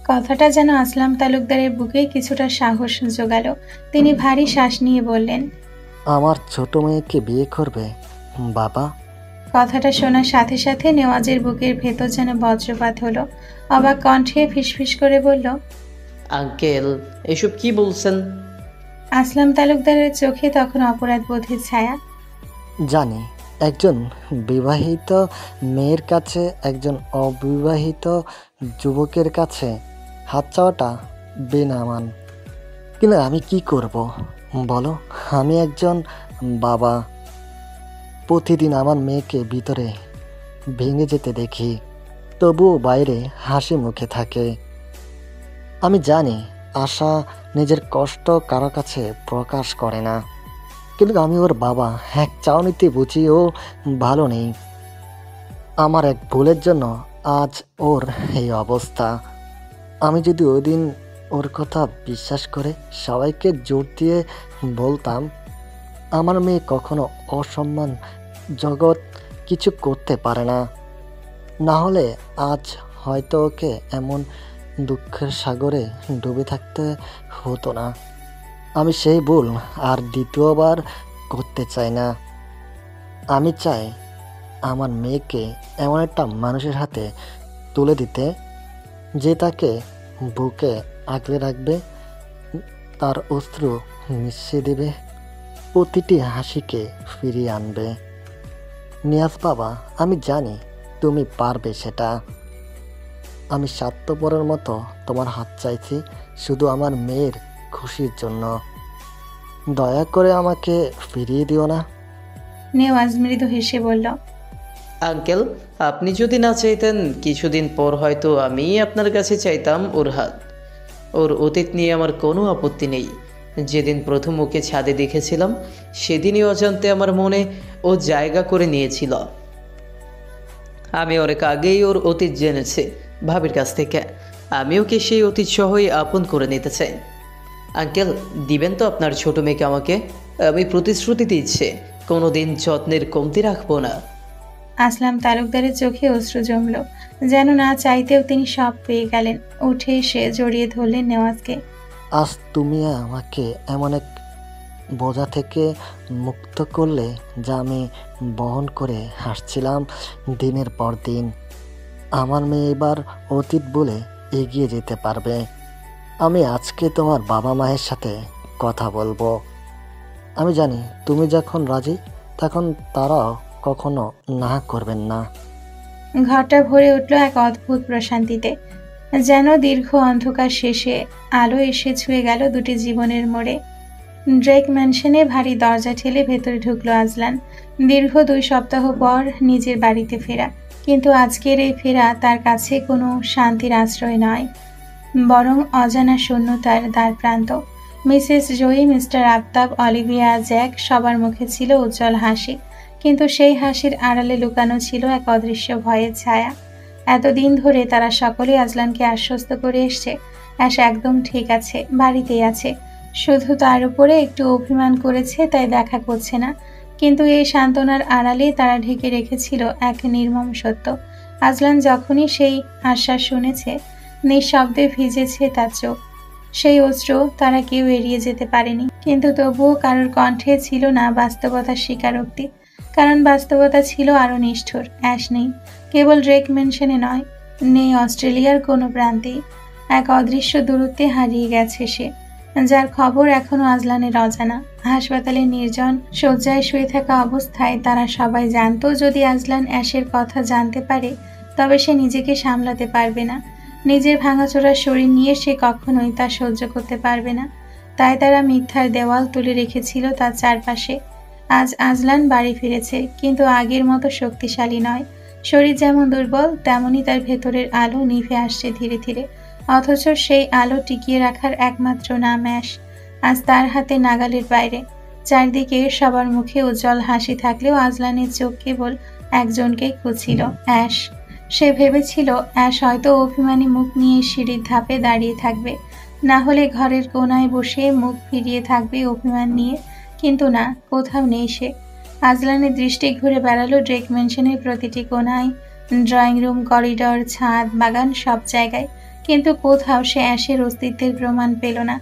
কথাটা যেন আসলাম তালুকদারের বুকে কিছুটা সাহস জোগালো। তিনি ভারী শ্বাস নিয়ে বললেন, আমার ছোট মেয়েকে বিয়ে করবে বাবা? কথাটা শোনার সাথে সাথে নেওয়াজের বুকের ভেতর যেন বজ্রপাত হলো। অবাক কণ্ঠে ফিসফিস করে বলল, আঙ্কেল, এসব কি বলছেন? আসলাম তালুকদারের চোখে তখন অপরাধ বোধের ছায়া। জানি, একজন বিবাহিত মেয়ের কাছে একজন অবিবাহিত যুবকের কাছে হাত চাওয়াটা বেনামান, কিন্তু আমি কি করব বলো? আমি একজন বাবা। প্রতিদিন আমার মেয়েকে ভিতরে ভেঙে যেতে দেখি, তবুও বাইরে হাসি মুখে থাকে। আমি জানি আশা নিজের কষ্ট কারো কাছে প্রকাশ করে না, কিন্তু আমি ওর বাবা। এক চাউনিতে বুঝি ও ভালো নেই। আমার এক ভুলের জন্য আজ ওর এই অবস্থা। আমি যদি ওই দিন ওর কথা বিশ্বাস করে সবাইকে জোর দিয়ে বলতাম আমার মেয়ে কখনো অসম্মান জগৎ কিছু করতে পারে না, না হলে আজ হয়তো ওকে এমন দুঃখের সাগরে ডুবে থাকতে হতো না। আমি সেই ভুল আর দ্বিতীয়বার করতে চাই না। আমি চাই আমার মেয়েকে এমন একটা মানুষের হাতে তুলে দিতে, যে তাকে বুকে আগলে রাখবে, তার অশ্রু মিশিয়ে দেবে, প্রতিটি হাসিকে ফিরিয়ে আনবে। নিয়াজ বাবা, আমি জানি তুমি পারবে সেটা। আমি স্বার্থপরের মতো তোমার হাত চাইছি শুধু আমার মেয়ের খুশির জন্য। দয়া করে আমাকে ফিরিয়ে দিও না। নেওয়াজ মৃদু হেসে বলল, আঙ্কেল, আপনি যদি না চাইতেন কিছুদিন পর হয়তো আমি আপনার কাছে চাইতাম ওর হাত। ওর অতীত নিয়ে আমার কোনো আপত্তি নেই। যেদিন প্রথম ওকে ছাদে দেখেছিলাম সেদিনই অজান্তে আমার মনে ও জায়গা করে নিয়েছিল। আমি অনেক আগেই ওর অতীত জেনেছি ভাবির কাছ থেকে। আমি ওকে সেই অতীত সহই আপন করে নিতে চাই। আঙ্কেল, দিবেন তো আপনার ছোট মেয়েকে আমাকে? আমি প্রতিশ্রুতি দিচ্ছি কোনো দিন যত্নের কমতি রাখবো না। আসলাম তালুকদারের চোখে অশ্রু জমল। যেন না চাইতেও তিনি সব পেয়ে গেলেন। উঠে এসে জড়িয়ে ধরলেন নেওয়াজকে। আজ তুমি আমাকে এমন এক বোঝা থেকে মুক্ত করলে যা আমি বহন করে হাসছিলাম দিনের পর দিন। আমার মেয়ে এবার অতীত বলে এগিয়ে যেতে পারবে। আমি আজকে তোমার বাবা মায়ের সাথে কথা বলবো। আমি জানি তুমি যখন রাজি তখন তারাও কখনো না করবেন না। ঘরটা ভরে উঠল এক অদ্ভুত প্রশান্তিতে। যেন দীর্ঘ অন্ধকার শেষে আলো এসে ছুঁয়ে গেল দুটি জীবনের মোড়ে। ড্রেক ম্যানশনে ভারী দরজা ঠেলে ভেতরে ঢুকলো আজলান। দীর্ঘ 2 সপ্তাহ পর নিজের বাড়িতে ফেরা, কিন্তু আজকের এই ফেরা তার কাছে কোনো শান্তির আশ্রয় নয়, বরং অজানা শূন্যতার দ্বারপ্রান্ত। মিসেস জয়ী, মিস্টার আফতাব, অলিভিয়া, জ্যাক সবার মুখে ছিল উজ্জ্বল হাসি, কিন্তু সেই হাসির আড়ালে লুকানো ছিল এক অদৃশ্য ভয়ের ছায়া। এতদিন ধরে তারা সকলে আজলানকে আশ্বস্ত করে এসছে অ্যাশ একদম ঠিক আছে, বাড়িতেই আছে, শুধু তার উপরে একটু অভিমান করেছে তাই দেখা করছে না। কিন্তু এই সান্ত্বনার আড়ালে তারা ঢেকে রেখেছিল এক নির্মম সত্য। আজলান যখনই সেই আশ্বাস শুনেছে, নিঃশব্দে ভিজেছে তার চোখ। সেই অস্ত্র তারা কেউ এড়িয়ে যেতে পারেনি, কিন্তু তবুও কারোর কণ্ঠে ছিল না বাস্তবতার স্বীকারোক্তি। কারণ বাস্তবতা ছিল আরও নিষ্ঠুর। অ্যাশ নেই, কেবল ড্রেক মেনশনে নয়, নেই অস্ট্রেলিয়ার কোনো প্রান্তেই। এক অদৃশ্য দূরত্বে হারিয়ে গেছে সে, যার খবর এখনো আজলানের অজানা। হাসপাতালে নির্জন শয্যায় শুয়ে থাকা অবস্থায় তারা সবাই জানতো যদি আজলান অ্যাশের কথা জানতে পারে তবে সে নিজেকে সামলাতে পারবে না। নিজের ভাঙাচোরা শরীর নিয়ে সে কখনোই তা সহ্য করতে পারবে না। তাই তারা মিথ্যার দেওয়াল তুলে রেখেছিল তার চারপাশে। আজ আজলান বাড়ি ফিরেছে, কিন্তু আগের মতো শক্তিশালী নয়। শরীর যেমন দুর্বল, তেমনি তার ভেতরের আলো নিভে আসছে ধীরে ধীরে। অথচ সেই আলো টিকিয়ে রাখার একমাত্র নাম অ্যাশ আজ তার হাতে নাগালের বাইরে। চারদিকে সবার মুখে উজ্জ্বল হাসি থাকলেও আজলানের চোখ কেবল একজনকেই খুঁজছিল, অ্যাশ। সে ভেবেছিল অ্যাশ হয়তো অভিমানী মুখ নিয়ে সিঁড়ির ধাপে দাঁড়িয়ে থাকবে, না হলে ঘরের কোনায় বসে মুখ ফিরিয়ে থাকবে অভিমান নিয়ে। কিন্তু না, কোথাও নেই সে। আজলানের দৃষ্টি ঘুরে বেড়ালো ড্রেক ম্যানশনের প্রতিটি কোনায়, ড্রয়িং রুম, করিডর, ছাদ, বাগান, সব জায়গায়। কিন্তু কোথাও সে অ্যাশের অস্তিত্বের প্রমাণ পেল না।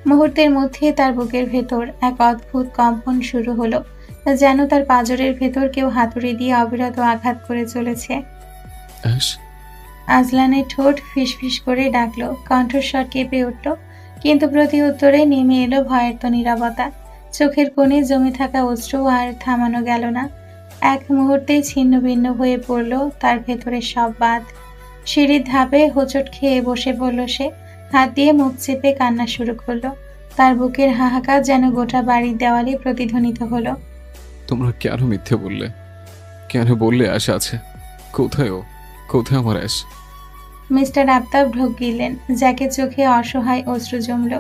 মুহূর্তের মধ্যে তার বুকের ভেতর এক অদ্ভুত কম্পন শুরু হলো, যেন তার পাঁজরের ভেতর কেউ হাতুড়ি দিয়ে অবিরত আঘাত করে চলেছে। অ্যাশ, আজলানের ঠোঁট ফিসফিস করে ডাকলো, কণ্ঠস্বর কেঁপে উঠল, কিন্তু প্রতি উত্তরে নেমে এলো ভয়ের তো নীরবতা। চোখের কোণে জমে থাকা অশ্রু আর থামানো গেল না। এক মুহূর্তেই ছিন্ন ভিন্ন হয়ে পড়ল তার ভেতরের সব বাঁধ। সিঁড়ির ধাপে হোঁচট খেয়ে বসে পড়ল সে, হাত দিয়ে মুখ চেপে কান্না শুরু করলো। তার বুকের হাহাকার যেন গোটা বাড়ির দেওয়ালে প্রতিধ্বনিত হলো। তোমরা কেন মিথ্যে বললে? কেন বললে অ্যাশ আছে? কোথায় ও? কোথায় আমার অ্যাশ? মিস্টার আফতাব ঢোক গিললেন। জ্যাকের চোখে অসহায় অশ্রু জমল।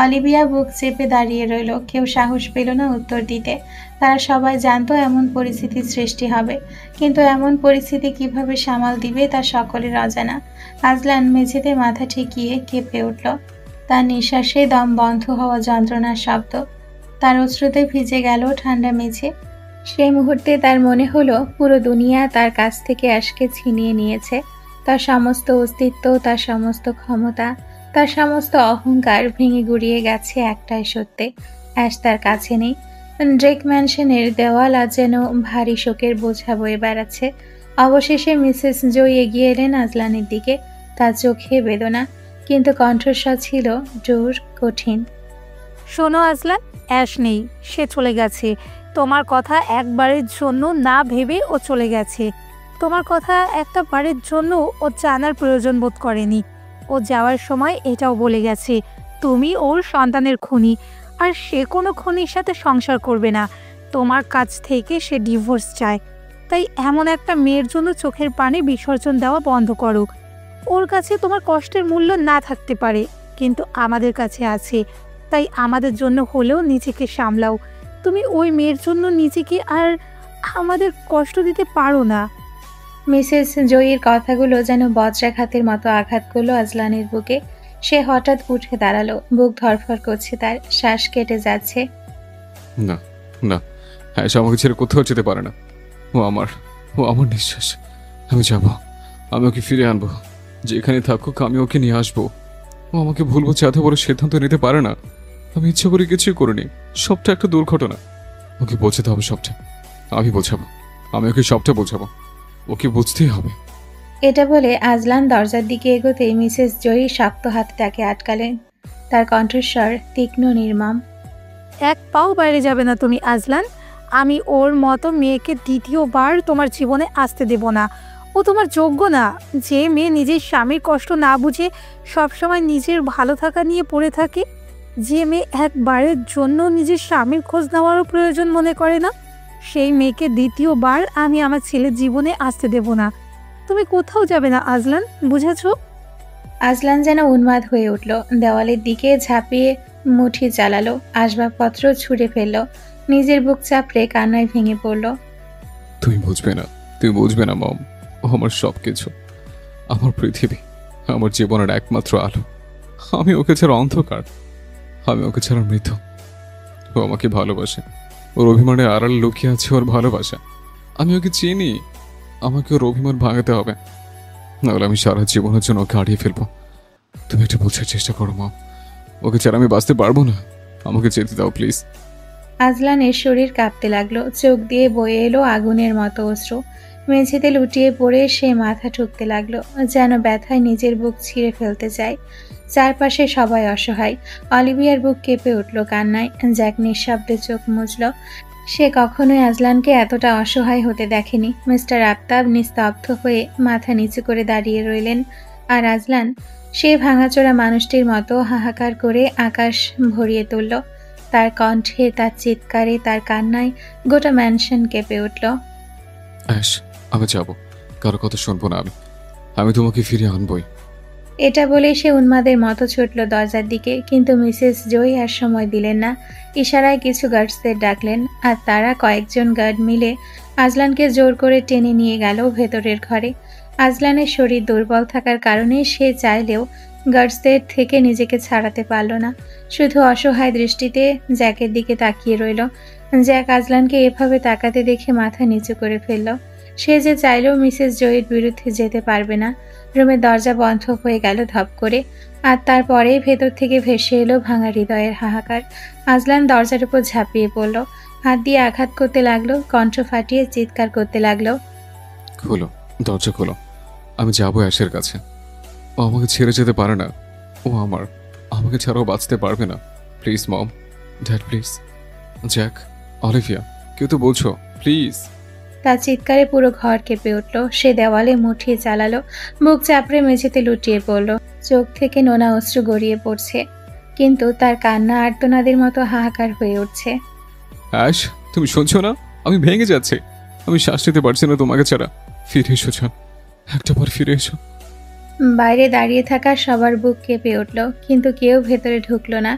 অলিভিয়া বুক চেপে দাঁড়িয়ে রইল। কেউ সাহস পেল না উত্তর দিতে। তারা সবাই জানতো এমন পরিস্থিতির সৃষ্টি হবে, কিন্তু এমন পরিস্থিতি কিভাবে সামাল দিবে তা সকলের অজানা। আজলান মেঝেতে মাথা ঠেকিয়ে কেঁপে উঠল। তার নিঃশ্বাসে দম বন্ধ হওয়া যন্ত্রণার শব্দ। তার অশ্রুতে ভিজে গেল ঠান্ডা মেঝে। সেই মুহূর্তে তার মনে হলো পুরো দুনিয়া তার কাছ থেকে অ্যাশকে ছিনিয়ে নিয়েছে। তার সমস্ত অস্তিত্ব, তার সমস্ত ক্ষমতা, তার সমস্ত অহংকার ভেঙে গুড়িয়ে গেছে একটাই সত্যে, অ্যাশ তার কাছে নেই। ড্রেক ম্যানশনের দেওয়াল আজ যেন ভারী শোকের বোঝা বয়ে বেড়াচ্ছে। অবশেষে মিসেস জয় এগিয়ে এলেন আজলানের দিকে। তার চোখে বেদনা, কিন্তু কণ্ঠস্বর ছিল জোর, কঠিন। শোনো আজলান, অ্যাশ নেই, সে চলে গেছে। তোমার কথা একবারের জন্য না ভেবে ও চলে গেছে। তোমার কথা একটা বারের জন্য ও জানার প্রয়োজন বোধ করেনি। ও যাওয়ার সময় এটাও বলে গেছে তুমি ওর সন্তানের খুনি, আর সে কোনো খুনির সাথে সংসার করবে না। তোমার কাছ থেকে সে ডিভোর্স চায়। তাই এমন একটা মেয়ের জন্য চোখের পানি বিসর্জন দেওয়া বন্ধ করো। ওর কাছে তোমার কষ্টের মূল্য না থাকতে পারে, কিন্তু আমাদের কাছে আছে। তাই আমাদের জন্য হলেও নিজেকে সামলাও। তুমি ওই মেয়ের জন্য নিজেকে আর আমাদের কষ্ট দিতে পারো না। মিসেস জয়ীর কথাগুলো যেন বজ্রাঘাতের মতো আঘাত করলো আজলানের বুকে। সে হঠাৎ উঠে দাঁড়ালো। বুক ধড়ফড় করছে, তার শ্বাস কেটে যাচ্ছে। না, না, অ্যাশ আমাকে ছেড়ে কোথাও যেতে পারে না। ও আমার নিঃশ্বাস। আমি যাব, আমি ওকে ফিরে আনবো। যেখানে থাকুক আমি ওকে নিয়ে আসবো। ও আমাকে ভুলবো এত বড় সিদ্ধান্ত নিতে পারে না। আমি ইচ্ছে করে কিছুই করিনি, সবটা একটা দুর্ঘটনা। ওকে বোঝাতে হবে সবটা। আমি বোঝাবো, আমি ওকে সবটা বোঝাবো। ওকে বুঝতেই হবে। এটা বলে আজলান দরজার দিকে এগোতেই মিসেস জয়ী শক্ত হাতে তাকে আটকালেন। তার কণ্ঠস্বর তীক্ষ্ণ, নির্মম। এক পাও বাইরে যাবে না তুমি আজলান। আমি ওর মতো মেয়েকে দ্বিতীয়বার তোমার জীবনে আসতে দেব না। ও তোমার যোগ্য না। যে মেয়ে নিজের স্বামীর কষ্ট না বুঝে সবসময় নিজের ভালো থাকা নিয়ে পড়ে থাকে, যে মেয়ে একবারের জন্য নিজের স্বামীর খোঁজ নেওয়ারও প্রয়োজন মনে করে না, সেই মেয়েকে দ্বিতীয়বার আমি আমার ছেলের জীবনে আসতে দেব না। তুমি কোথাও যাবে না আজলান, বুঝেছো? আজলান যেন উন্মাদ হয়ে উঠল। দেওয়ালের দিকে ঝাঁপিয়ে মুঠি চালালো, আসবাবপত্র ছুঁড়ে ফেলল, নিজের বুক চাপড়ে কান্নায় ভেঙে পড়ল। তুমি বুঝবে না মম। ও আমার সব কিছু, আমার পৃথিবী, আমার জীবনের একমাত্র আলো। আমি ওকে ছাড়া অন্ধকার, আমি ওকে ছাড়া মৃত। ও আমাকে ভালোবাসে। ওর অভিমানে আড়াল লুকিয়ে আছে ওর ভালোবাসা। আমি ওকে চিনি। আমাকে ওর অভিমান ভাঙাতে হবে, নাহলে আমি সারা জীবনের জন্য ওকে হারিয়ে ফেলবো। তুমি এটা বোঝার চেষ্টা করো মম। ওকে ছাড়া আমি বাঁচতে পারবো না। আমাকে যেতে দাও প্লিজ। আজলানের শরীর কাঁপতে লাগলো, চোখ দিয়ে বয়ে এলো আগুনের মতো অশ্রু। মেঝেতে লুটিয়ে পড়ে সে মাথা ঠুকতে লাগলো, যেন ব্যথায় নিজের বুক ছিঁড়ে ফেলতে চায়। চারপাশে সবাই অসহায়। অলিভিয়ার বুক কেঁপে উঠল কান্নায়। জ্যাক নিঃশব্দে চোখ মুছল। সে কখনোই আজলানকে এতটা অসহায় হতে দেখেনি। মিস্টার আফতাব নিস্তব্ধ হয়ে মাথা নিচু করে দাঁড়িয়ে রইলেন। আর আজলান সেই ভাঙাচোরা মানুষটির মতো হাহাকার করে আকাশ ভরিয়ে তুলল। তার কণ্ঠে, তার চিৎকারে, তার কান্নায় গোটা ম্যানশন কেঁপে উঠল। অ্যাশ, আমি যাব, কারো কথা শুনবো না। আমি তোমাকে ফিরে আনবই। এটা বলে সে উন্মাদের মতো ছুটল দরজার দিকে, কিন্তু মিসেস জয় আর সময় দিলেন না। ইশারায় কিছু গার্ডসদের ডাকলেন, আর তারা কয়েকজন গার্ড মিলে আজলানকে জোর করে টেনে নিয়ে গেল ভেতরের ঘরে। আজলানের শরীর দুর্বল থাকার কারণে সে চাইলেও গার্ডসদের থেকে নিজেকে ছাড়াতে পারল না। শুধু অসহায় দৃষ্টিতে জ্যাকের দিকে তাকিয়ে রইল। জ্যাক আজলানকে এভাবে তাকাতে দেখে মাথা নিচু করে ফেলল। সে যে চাইলেও মিসেস জয়ের বিরুদ্ধে যেতে পারবে না। রুমের দরজা বন্ধ হয়ে গেল ধপ করে, আর তারপরেই ভেতর থেকে ভেসে এলো ভাঙা হৃদয়ের হাহাকার। আজলান দরজার উপর ঝাঁপিয়ে পড়ল, হাত দিয়ে আঘাত করতে লাগলো, কণ্ঠ ফাটিয়ে চিৎকার করতে লাগলো। খোলো, দরজা খোলো, আমি যাবো অ্যাশের কাছে। ও আমাকে ছেড়ে যেতে পারে না। ও আমাকে ছাড়াও বাঁচতে পারবে না। Please mom, dad please, Jack, Olivia, কেউ তো বলছো প্লিজ। তার চিৎকারে পুরো ঘর কেঁপে উঠল। সে দেওয়ালে মুঠিয়ে চালালো, বুক চাপড়ে মেঝেতে লুটিয়ে পড়ল। চোখ থেকে নোনা অশ্রু গড়িয়ে পড়ছে, কিন্তু তার কান্না আর্তনাদের মতো হাহাকার হয়ে উঠছে। অ্যাশ, তুমি শুনছো না? আমি ভেঙে যাচ্ছি, আমি শ্বাস নিতে পারছি না তোমাকে ছাড়া। ফিরে এসো জান, একটা বার ফিরে এসো। বাইরে দাঁড়িয়ে থাকা সবার বুক কেঁপে উঠল, কিন্তু কেউ ভেতরে ঢুকলো না।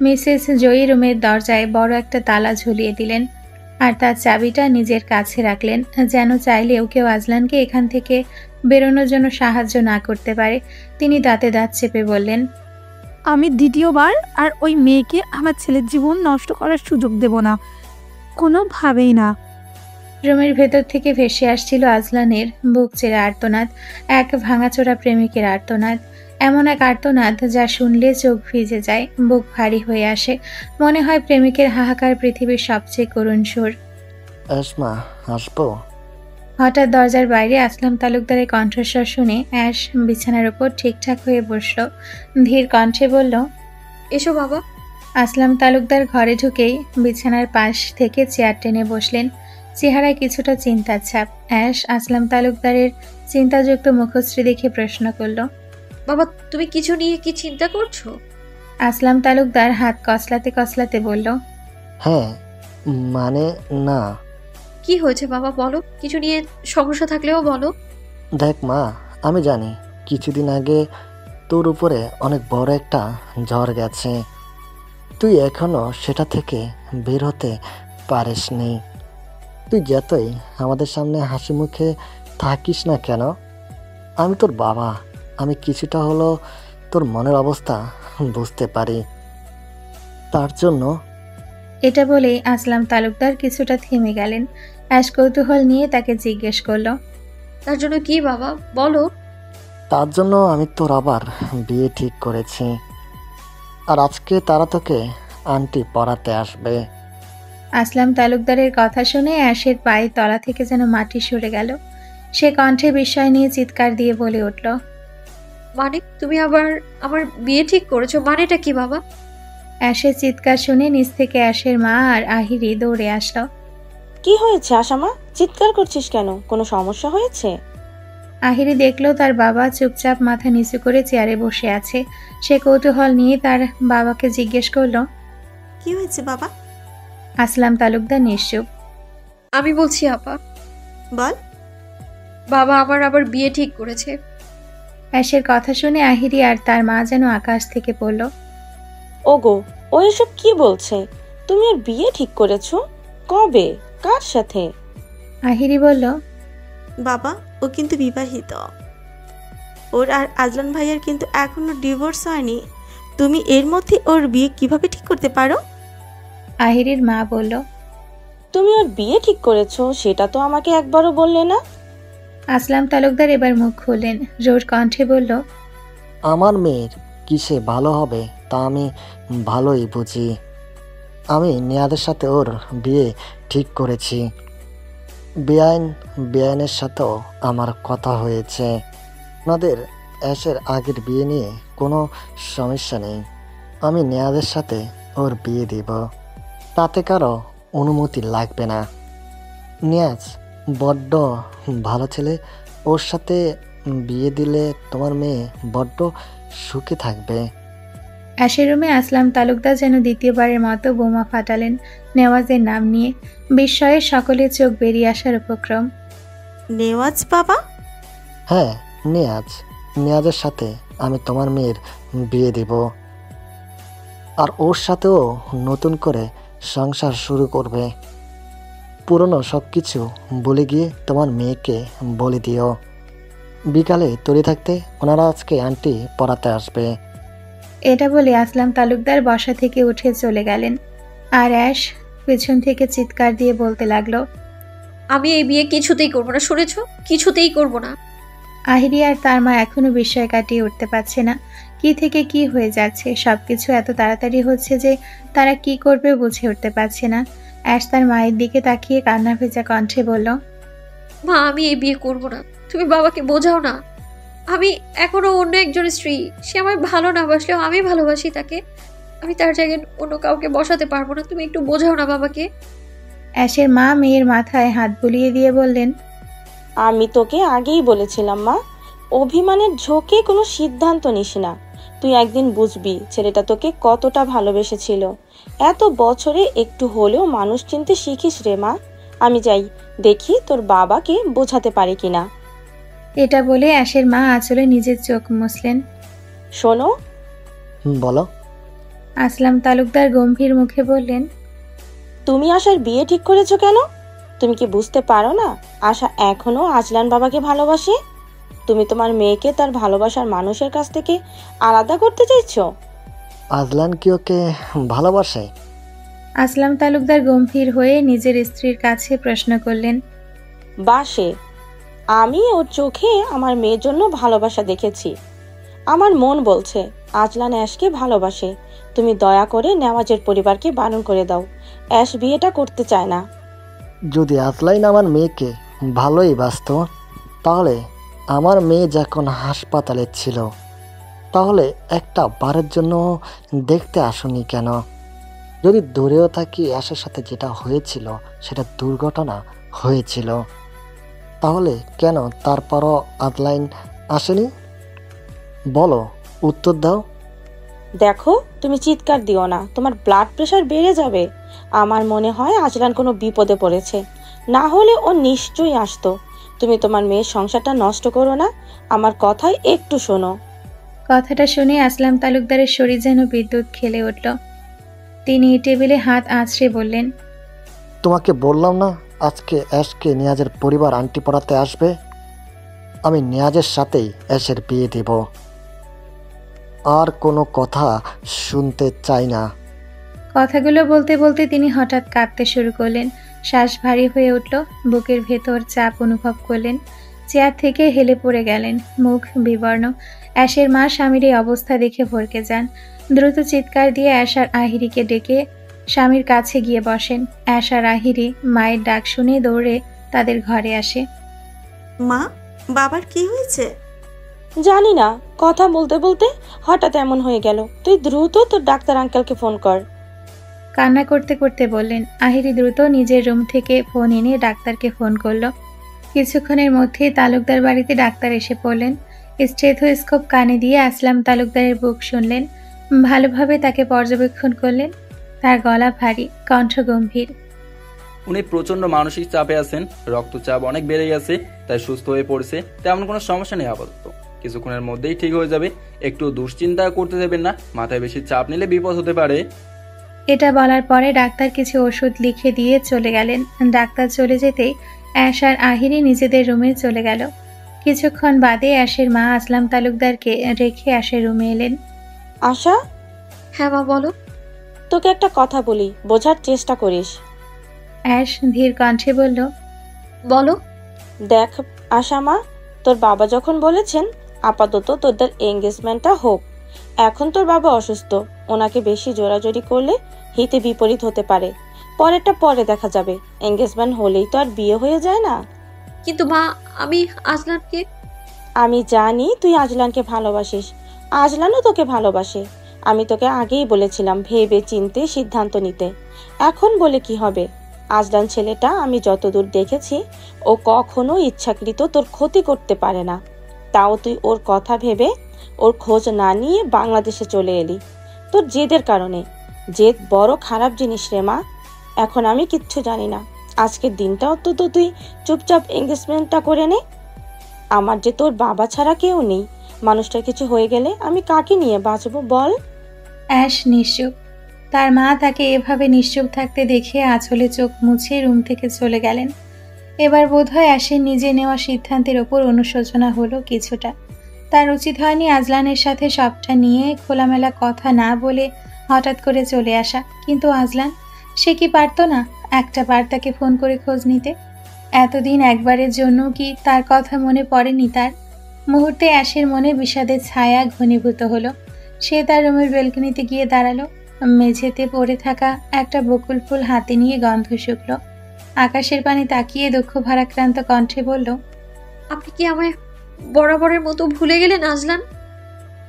মিসেস জয়ী রুমের দরজায় বড় একটা তালা ঝুলিয়ে দিলেন, আর তার চাবিটা নিজের কাছে রাখলেন, যেন চাইলেও কেউ আজলানকে এখান থেকে বেরোনোর জন্য সাহায্য না করতে পারে। তিনি দাঁতে দাঁত চেপে বললেন, আমি দ্বিতীয়বার আর ওই মেয়েকে আমার ছেলের জীবন নষ্ট করার সুযোগ দেব না, কোনোভাবেই না। রুমের ভেতর থেকে ভেসে আসছিল আজলানের বুক চেরা আর্তনাদ, এক ভাঙাচোরা প্রেমিকের আর্তনাদ। এমন এক আর্তনাদ যা শুনলে চোখ ভিজে যায়, বুক ভারী হয়ে আসে। মনে হয় প্রেমিকের হাহাকার পৃথিবীর সবচেয়ে করুণ সুর। আসমা, আসবো? হঠাৎ দরজার বাইরে আসলাম তালুকদারের কণ্ঠস্বর শুনে অ্যাশ বিছানার উপর ঠিকঠাক হয়ে বসল। ধীর কণ্ঠে বলল, এসো বাবা। আসলাম তালুকদার ঘরে ঢুকেই বিছানার পাশ থেকে চেয়ার টেনে বসলেন। চেহারায় কিছুটা চিন্তার ছাপ। অ্যাশ আসলাম তালুকদারের চিন্তাযুক্ত মুখশ্রী দেখে প্রশ্ন করল, বাবা, তুমি কিছু নিয়ে কি চিন্তা করছো? আসলাম তালুকদার হাত কসলাতে কসলাতে বলল, হ্যাঁ, মানে না। কি হয়েছে বাবা, বলো। কিছু নিয়ে সমস্যা থাকলেও বলো। দেখ মা, আমি জানি কিছুদিন আগে তোর উপরে অনেক বড় একটা ঝড় গেছে। তুই এখনো সেটা থেকে বের হতে পারিসনি। তুই যতই আমাদের সামনে হাসি মুখে থাকিস না কেন, আমি তোর বাবা, আমি কিছুটা হলো তোর মনের অবস্থা বুঝতে পারি। তার জন্য এটা বলেই আসলাম তালুকদার কিছুটা থেমে গেলেন। অ্যাশ কৌতূহল নিয়ে তাকে জিজ্ঞেস করল, তার জন্য কি বাবা, বলো। তার জন্য আমি তোর আবার বিয়ে ঠিক করেছি, আর আজকে তারা তোকে আন্টি পড়াতে আসবে। আসলাম তালুকদারের কথা শুনে অ্যাশের পায়ের তলা থেকে যেন মাটি সরে গেল। সে কণ্ঠে বিস্ময় নিয়ে চিৎকার দিয়ে বলে উঠল, মানে তুমি আবার আমার বিয়ে ঠিক করেছো? মানেটা কি বাবা? অ্যাশের চিৎকার শুনে নিচ থেকে অ্যাশের মা আর আহিরি দৌড়ে আসলো। কি হয়েছে আশামা, চিৎকার করছিস কেন? কোনো সমস্যা হয়েছে? আহিরি দেখলো তার বাবা চুপচাপ মাথা নিচু করে চেয়ারে বসে আছে। সে কৌতূহল নিয়ে তার বাবাকে জিজ্ঞেস করলো। কি হয়েছে বাবা? আসলাম তালুকদার নিশ্চুপ। আমি বলছি আপা, বল। বাবা আমার আবার বিয়ে ঠিক করেছে। অ্যাশের কথা শুনে আহিরি আর তার মা যেন আকাশ থেকে পড়ল। ওগো, ও এসব কি বলছে? তুমি ওর বিয়ে ঠিক করেছো? কবে? কার সাথে? আহিরি বলল, বাবা, ও কিন্তু বিবাহিত। ওর আর আজলান ভাইয়ার কিন্তু এখনো ডিভোর্স হয়নি। তুমি এর মধ্যে ওর বিয়ে কিভাবে ঠিক করতে পারো? আহিরির মা বলল, তুমি ওর বিয়ে ঠিক করেছো সেটা তো আমাকে একবারও বললে না। আসলাম তালুকদার এবার মুখ খুললেন, জোর কণ্ঠে বলল, আমার মেয়ের কিসে ভালো হবে তা আমি ভালোই বুঝি। আমি নিয়াদের সাথে ওর বিয়ে ঠিক করেছি। বেআইনের সাথেও আমার কথা হয়েছে। ওনাদের অ্যাশের আগের বিয়ে নিয়ে কোনো সমস্যা নেই। আমি নিয়াদের সাথে ওর বিয়ে দিব, তাতে কারো অনুমতি লাগবে না। নিয়াজ বড্ড ভালো ছেলে, ওর সাথে বিয়ে দিলে তোমার মেয়ে বড্ড সুখে থাকবে। অ্যাশের রুমে আসলাম তালুকদার যেন দ্বিতীয়বারের মতো বোমা ফাটালেন নেওয়াজের নাম নিয়ে। বিস্ময়ে সকলের চোখ বেরিয়ে আসার উপক্রম। নেওয়াজ বাবা? হ্যাঁ, নিয়াজের সাথে আমি তোমার মেয়ের বিয়ে দিব, আর ওর সাথেও নতুন করে সংসার শুরু করবে। পুরনো সব কিছু বলে গিয়ে তোমার মেয়েকে বলে দিও। বিকালে তৈরি থাকতে ওনারা আজকে আন্টি পড়াতে আসবে। এটা বলে আসলাম তালুকদার বসা থেকে উঠে চলে গেলেন, আর অ্যাশ পেছন থেকে চিৎকার দিয়ে বলতে লাগলো, আমি এই বিয়ে কিছুতেই করবো না, শুনেছো? কিছুতেই করবো না। আহিরি আর তার মা এখনো বিস্ময় কাটিয়ে উঠতে পারছে না। কি থেকে কি হয়ে যাচ্ছে, সবকিছু এত তাড়াতাড়ি হচ্ছে যে তারা কি করবে বুঝে উঠতে পারছে না। অ্যাশ তার মায়ের দিকে তাকিয়ে কান্না ভেজা কণ্ঠে বলল, মা আমি এই বিয়ে করব না। তুমি বাবাকে বোঝাও না, আমি এখনো অন্য একজনের স্ত্রী। সে আমায় ভালো না বাসলেও আমি ভালোবাসি তাকে। আমি তার জায়গায় অন্য কাউকে বসাতে পারবো না। তুমি একটু বোঝাও না বাবাকে। অ্যাশের মা মেয়ের মাথায় হাত বুলিয়ে দিয়ে বললেন, আমি তোকে আগেই বলেছিলাম মা, অভিমানের ঝোঁকে কোনো সিদ্ধান্ত নিস না। তুই একদিন বুঝবি ছেলেটা তোকে কতটা ভালোবেসেছিল। এত বছরে একটু হলেও মানুষ চিনতে শিখিস রে মা। আমি যাই, দেখি তোর বাবাকে বোঝাতে পারি কিনা। এটা বলে অ্যাশের মা আঁচলে নিজের চোখ মুছলেন। শোনো, বলো। আসলাম তালুকদার গম্ভীর মুখে বললেন, তুমি আশার বিয়ে ঠিক করেছো কেন? তুমি কি বুঝতে পারো না আশা এখনো আজলান বাবাকে ভালোবাসে? তুমি তোমার মেয়েকে তার ভালোবাসার মানুষের কাছ থেকে আলাদা করতে চাইছো? আজলান কি ওকে ভালোবাসে? আসলাম তালুকদার গম্ভীর হয়ে নিজের স্ত্রীর কাছে প্রশ্ন করলেন। বাসে। আমি ওর চোখে আমার মেয়ের জন্য ভালোবাসা দেখেছি। আমার মন বলছে আজলান অ্যাশকে ভালোবাসে। তুমি দয়া করে নেওয়াজের পরিবারকে বারণ করে দাও। অ্যাশ বিয়েটা করতে চায় না। যদি আজলাইন আমার মেয়েকে ভালোই বাসত, তাহলে আমার মেয়ে যখন হাসপাতালে ছিল, তাহলে একটা বারের জন্য দেখতে আসুনি কেন? যদি দূরেও থাকি, অ্যাশের সাথে যেটা হয়েছিল সেটা দুর্ঘটনা হয়েছিল, তাহলে কেন তারপরও আজলাইন আসেনি? বলো, উত্তর দাও। দেখো, তুমি চিৎকার দিও না, তোমার ব্লাড প্রেশার বেড়ে যাবে। আমার মনে হয় আজলান কোনো বিপদে পড়েছে, না হলে ও নিশ্চয়ই আসতো। তুমি তোমার মেয়ের সংসারটা নষ্ট করো না, আমার কথাই একটু শোনো। কথাটা শুনে আসলাম তালুকদারের শরীর যেন বিদ্যুৎ খেলে উঠল। তিনি টেবিলে হাত আঁচড়ে বললেন, তোমাকে বললাম না আজকে অ্যাশকে নিয়াজের পরিবার আংটি পরাতে আসবে? আমি নিয়াজের সাথেই অ্যাশের বিয়ে দেব। আর কোনো কথা শুনতে চাই না। কথাগুলো বলতে বলতে তিনি হঠাৎ কাঁপতে শুরু করলেন। শ্বাস ভারী হয়ে উঠল, বুকের ভেতর চাপ অনুভব করলেন। চেয়ার থেকে হেলে পড়ে গেলেন, মুখ বিবর্ণ। অ্যাশের মা স্বামীর এই অবস্থা দেখে ভরকে যান। দ্রুত চিৎকার দিয়ে অ্যাশ আর আহিরিকে ডেকে স্বামীর কাছে গিয়ে বসেন। অ্যাশ আর আহিরি মায়ের ডাক শুনে দৌড়ে তাদের ঘরে আসে। মা, বাবার কি হয়েছে? জানি না, কথা বলতে বলতে হঠাৎ এমন হয়ে গেল। তুই দ্রুত তোর ডাক্তার আঙ্কেলকে ফোন কর। কান্না করতে করতে বললেন। আহিরি দ্রুত নিজের রুম থেকে ফোন এনে ডাক্তারকে ফোন করলো। কিছুক্ষণের মধ্যেই তালুকদার বাড়িতে ডাক্তার এসে পড়লেন। স্টেথোস্কোপ কানে দিয়ে আসলাম তালুকদারের বুক শুনলেন, ভালোভাবে তাকে পর্যবেক্ষণ করলেন। তার গলা ভারী, কণ্ঠ গম্ভীর। উনি প্রচন্ড মানসিক চাপে আছেন, রক্তচাপ অনেক বেড়ে গেছে, তাই সুস্থ হয়ে পড়ছে। তেমন কোনো সমস্যা নেই আপাতত, কিছুক্ষণের মধ্যেই ঠিক হয়ে যাবে। একটু দুশ্চিন্তা করতে দেবেন না, মাথায় বেশি চাপ নিলে বিপদ হতে পারে। এটা বলার পরে ডাক্তার কিছু ওষুধ লিখে দিয়ে চলে গেলেন। ডাক্তার চলে যেতেই অ্যাশ আর আহিরি নিজেদের রুমে চলে গেল। কিছুক্ষণ বাদে অ্যাশের মা আসলাম তালুকদারকে রেখে অ্যাশের রুমে এলেন। আশা, হ্যাঁ মা বলো। তোকে একটা কথা বলি, বোঝার চেষ্টা করিস। অ্যাশ ধীর কণ্ঠে বলল, বলো। দেখ আশা মা, তোর বাবা যখন বলেছেন আপাতত তোদের এঙ্গেজমেন্টটা হোক। এখন তোর বাবা অসুস্থ, ওনাকে বেশি জোরাজোরি করলে হিতে বিপরীত হতে পারে। পরেরটা পরে দেখা যাবে। এঙ্গেজমেন্ট হলেই তো আর বিয়ে হয়ে যায় না। কিন্তু মা, আমি আজলানকে। আমি জানি তুই আজলানকে ভালোবাসিস, আজলানও তোকে ভালোবাসে। আমি তোকে আগেই বলেছিলাম ভেবে চিনতে সিদ্ধান্ত নিতে। এখন বলে কি হবে? আজলান ছেলেটা আমি যতদূর দেখেছি, ও কখনো ইচ্ছাকৃত তোর ক্ষতি করতে পারে না। তাও তুই ওর কথা ভেবে ওর খোঁজ না নিয়ে বাংলাদেশে চলে এলি তোর জেদের কারণে। জেদ বড় খারাপ জিনিস রে মা। এখন আমি কিচ্ছু জানি না, আজকের দিনটা অন্তত তুই চুপচাপ এঙ্গেজমেন্টটা করে নে। আমার যে তোর বাবা ছাড়া কেউ নেই, মানুষটার কিছু হয়ে গেলে আমি কাকে নিয়ে বাঁচবো বল? অ্যাশ নিশ্চুপ। তার মা তাকে এভাবে নিশ্চুপ থাকতে দেখে আঁচলে চোখ মুছে রুম থেকে চলে গেলেন। এবার বোধহয় অ্যাশের নিজে নেওয়া সিদ্ধান্তের ওপর অনুশোচনা হলো কিছুটা। তার উচিত হয়নি আজলানের সাথে সবটা নিয়ে খোলামেলা কথা না বলে হঠাৎ করে চলে আসা। কিন্তু আজলান, সে কি পারতো না একটা বার তাকে ফোন করে খোঁজ নিতে? এতদিন একবারের জন্য কি তার কথা মনে পড়েনি তার? মুহূর্তে অ্যাশের মনে বিষাদের ছায়া ঘনীভূত হলো। সে তার রুমের বেলকনিতে গিয়ে দাঁড়ালো। মেঝেতে পড়ে থাকা একটা বকুল ফুল হাতে নিয়ে গন্ধ শুকলো। আকাশের পানে তাকিয়ে দুঃখ ভারাক্রান্ত কণ্ঠে বলল, আপনি কি আমায় বরাবরের মতো ভুলে গেলেন আজলান?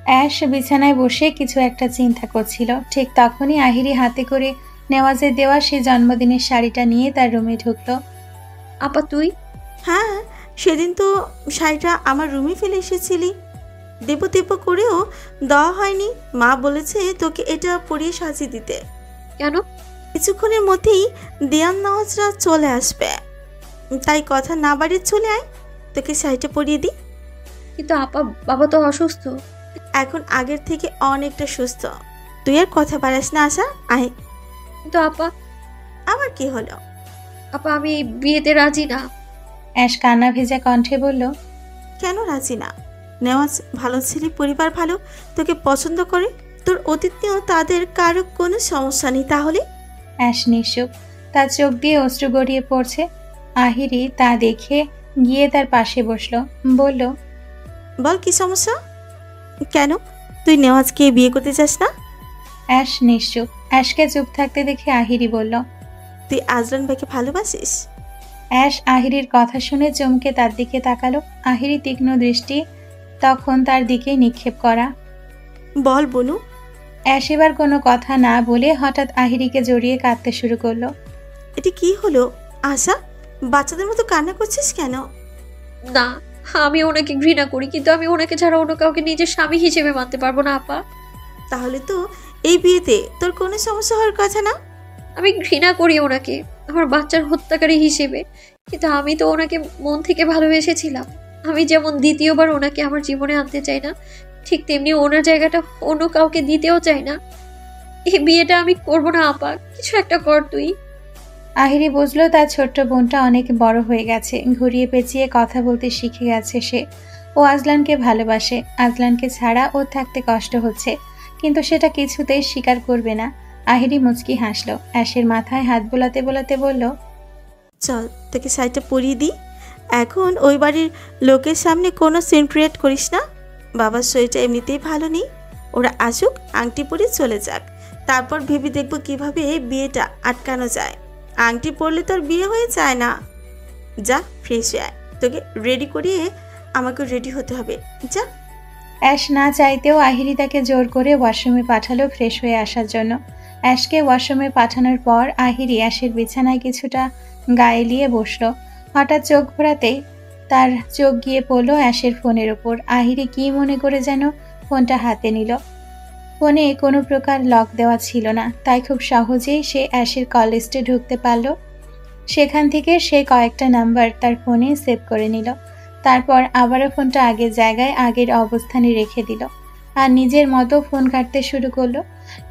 অ্যাশ বিছানায় বসে কিছু একটা চিন্তা করছিল। ঠিক তখনই আহিরি হাতে করে নেওয়াজের দেওয়া সেই জন্মদিনের শাড়িটা নিয়ে তার রুমে ঢুকলো। আপা তুই? হ্যাঁ, সেদিন তো শাড়িটা আমার রুমে ফেলে এসেছিলি। দেবো দেবো করেও দেওয়া হয়নি। মা বলেছে তোকে এটা পরিয়ে সাজিয়ে দিতে। কেন? কিছুক্ষণের মধ্যেই দেয়ান নওয়াজরা চলে আসবে, তাই কথা না বাড়িয়ে চলে আয়, তোকে শাড়িটা পরিয়ে দিই। কিন্তু আপা, বাবা তো অসুস্থ। এখন আগের থেকে অনেকটা সুস্থ। তুই আর কথা বাড়াস না, আশা, আয়। কিন্তু আপা। আমার কি হলো? আপা, আমি এই বিয়েতে রাজি না। অ্যাশ কান্না ভেজা কণ্ঠে বলল, কেন রাজি না? নেওয়াজ ভালো ছেলে, পরিবার ভালো, তোকে পছন্দ করে। তোর অতীত নিয়েও তাদের কারো কোনো সমস্যা নেই। তাহলে? অ্যাশ নিশ্চুপ, তার চোখ দিয়ে অশ্রু গড়িয়ে পড়ছে। আহিরি তা দেখে গিয়ে তার পাশে বসলো। বলল, বল কি সমস্যা? কেন তুই নেওয়াজকে বিয়ে করতে চাস না? অ্যাশ নিশ্চুপ। অ্যাশকে চুপ থাকতে দেখে আহিরি বলল, তুই আজলান ভাইকে ভালোবাসিস? অ্যাশ আহিরির কথা শুনে চমকে তার দিকে তাকালো। আহিরি তীক্ষ্ণ দৃষ্টি তখন তার দিকে নিক্ষেপ করা। বল বনু। অ্যাশ এবার কোনো কথা না বলে হঠাৎ আহিরিকে জড়িয়ে কাঁদতে শুরু করলো। এটা কি হলো আশা? বাচ্চাদের মতো কান্না করছিস কেন? না, আমি ওনাকে ঘৃণা করি, কিন্তু আমি ওনাকে ছাড়া অন্য কাউকে নিজের স্বামী হিসেবে মানতে পারবো না আপা। তাহলে তো এই বিয়েতে তোর কোনো সমস্যা হওয়ার কথা না। আমি ঘৃণা করি ওনাকে আমার বাচ্চার হত্যাকারী হিসেবে, কিন্তু আমি তো ওনাকে মন থেকে ভালোবেসেছিলাম। আমি যেমন দ্বিতীয়বার ওনাকে আমার জীবনে আনতে চাই না, ঠিক তেমনি ওনার জায়গাটা অন্য কাউকে দিতেও চাই না। এই বিয়েটা আমি করবো না আপা, কিছু একটা কর তুই। আহিরি বুঝলো তার ছোট্ট বোনটা অনেক বড় হয়ে গেছে, ঘুরিয়ে পেঁচিয়ে কথা বলতে শিখে গেছে সে। ও আজলানকে ভালোবাসে, আজলানকে ছাড়া ওর থাকতে কষ্ট হচ্ছে, কিন্তু সেটা কিছুতেই স্বীকার করবে না। আহিরি মুচকি হাসলো। অ্যাশের মাথায় হাত বোলাতে বোলাতে বলল, চল তোকে শাড়িটা পরিয়ে দিই। এখন ওই বাড়ির লোকের সামনে কোনো সিন ক্রিয়েট করিস না। বাবার শরীরটা এমনিতেই ভালো নেই, ওরা আসুক, আংটি পরে চলে যাক, তারপর ভেবে দেখবো কিভাবে বিয়েটা আটকানো যায়। আংটি পরলে তোর বিয়ে হয়ে যায় না। যা ফ্রেশ হয়ে আয়, তোকে রেডি করিয়ে আমাকে রেডি হতে হবে, যা। অ্যাশ না চাইতেও আহিরি তাকে জোর করে ওয়াশরুমে পাঠালো ফ্রেশ হয়ে আসার জন্য। অ্যাশকে ওয়াশরুমে পাঠানোর পর আহিরি অ্যাশের বিছানায় কিছুটা গায়ে লিয়ে বসলো। হঠাৎ চোখ ঘোরাতেই তার চোখ গিয়ে পড়লো অ্যাশের ফোনের ওপর। আহিরি কি মনে করে যেন ফোনটা হাতে নিল। ফোনে কোনো প্রকার লক দেওয়া ছিল না, তাই খুব সহজেই সে অ্যাশের কল লিস্টে ঢুকতে পারল। সেখান থেকে সে কয়েকটা নাম্বার তার ফোনে সেভ করে নিল। তারপর আবারও ফোনটা আগের জায়গায় আগের অবস্থানে রেখে দিল আর নিজের মতো ফোন কাটতে শুরু করলো।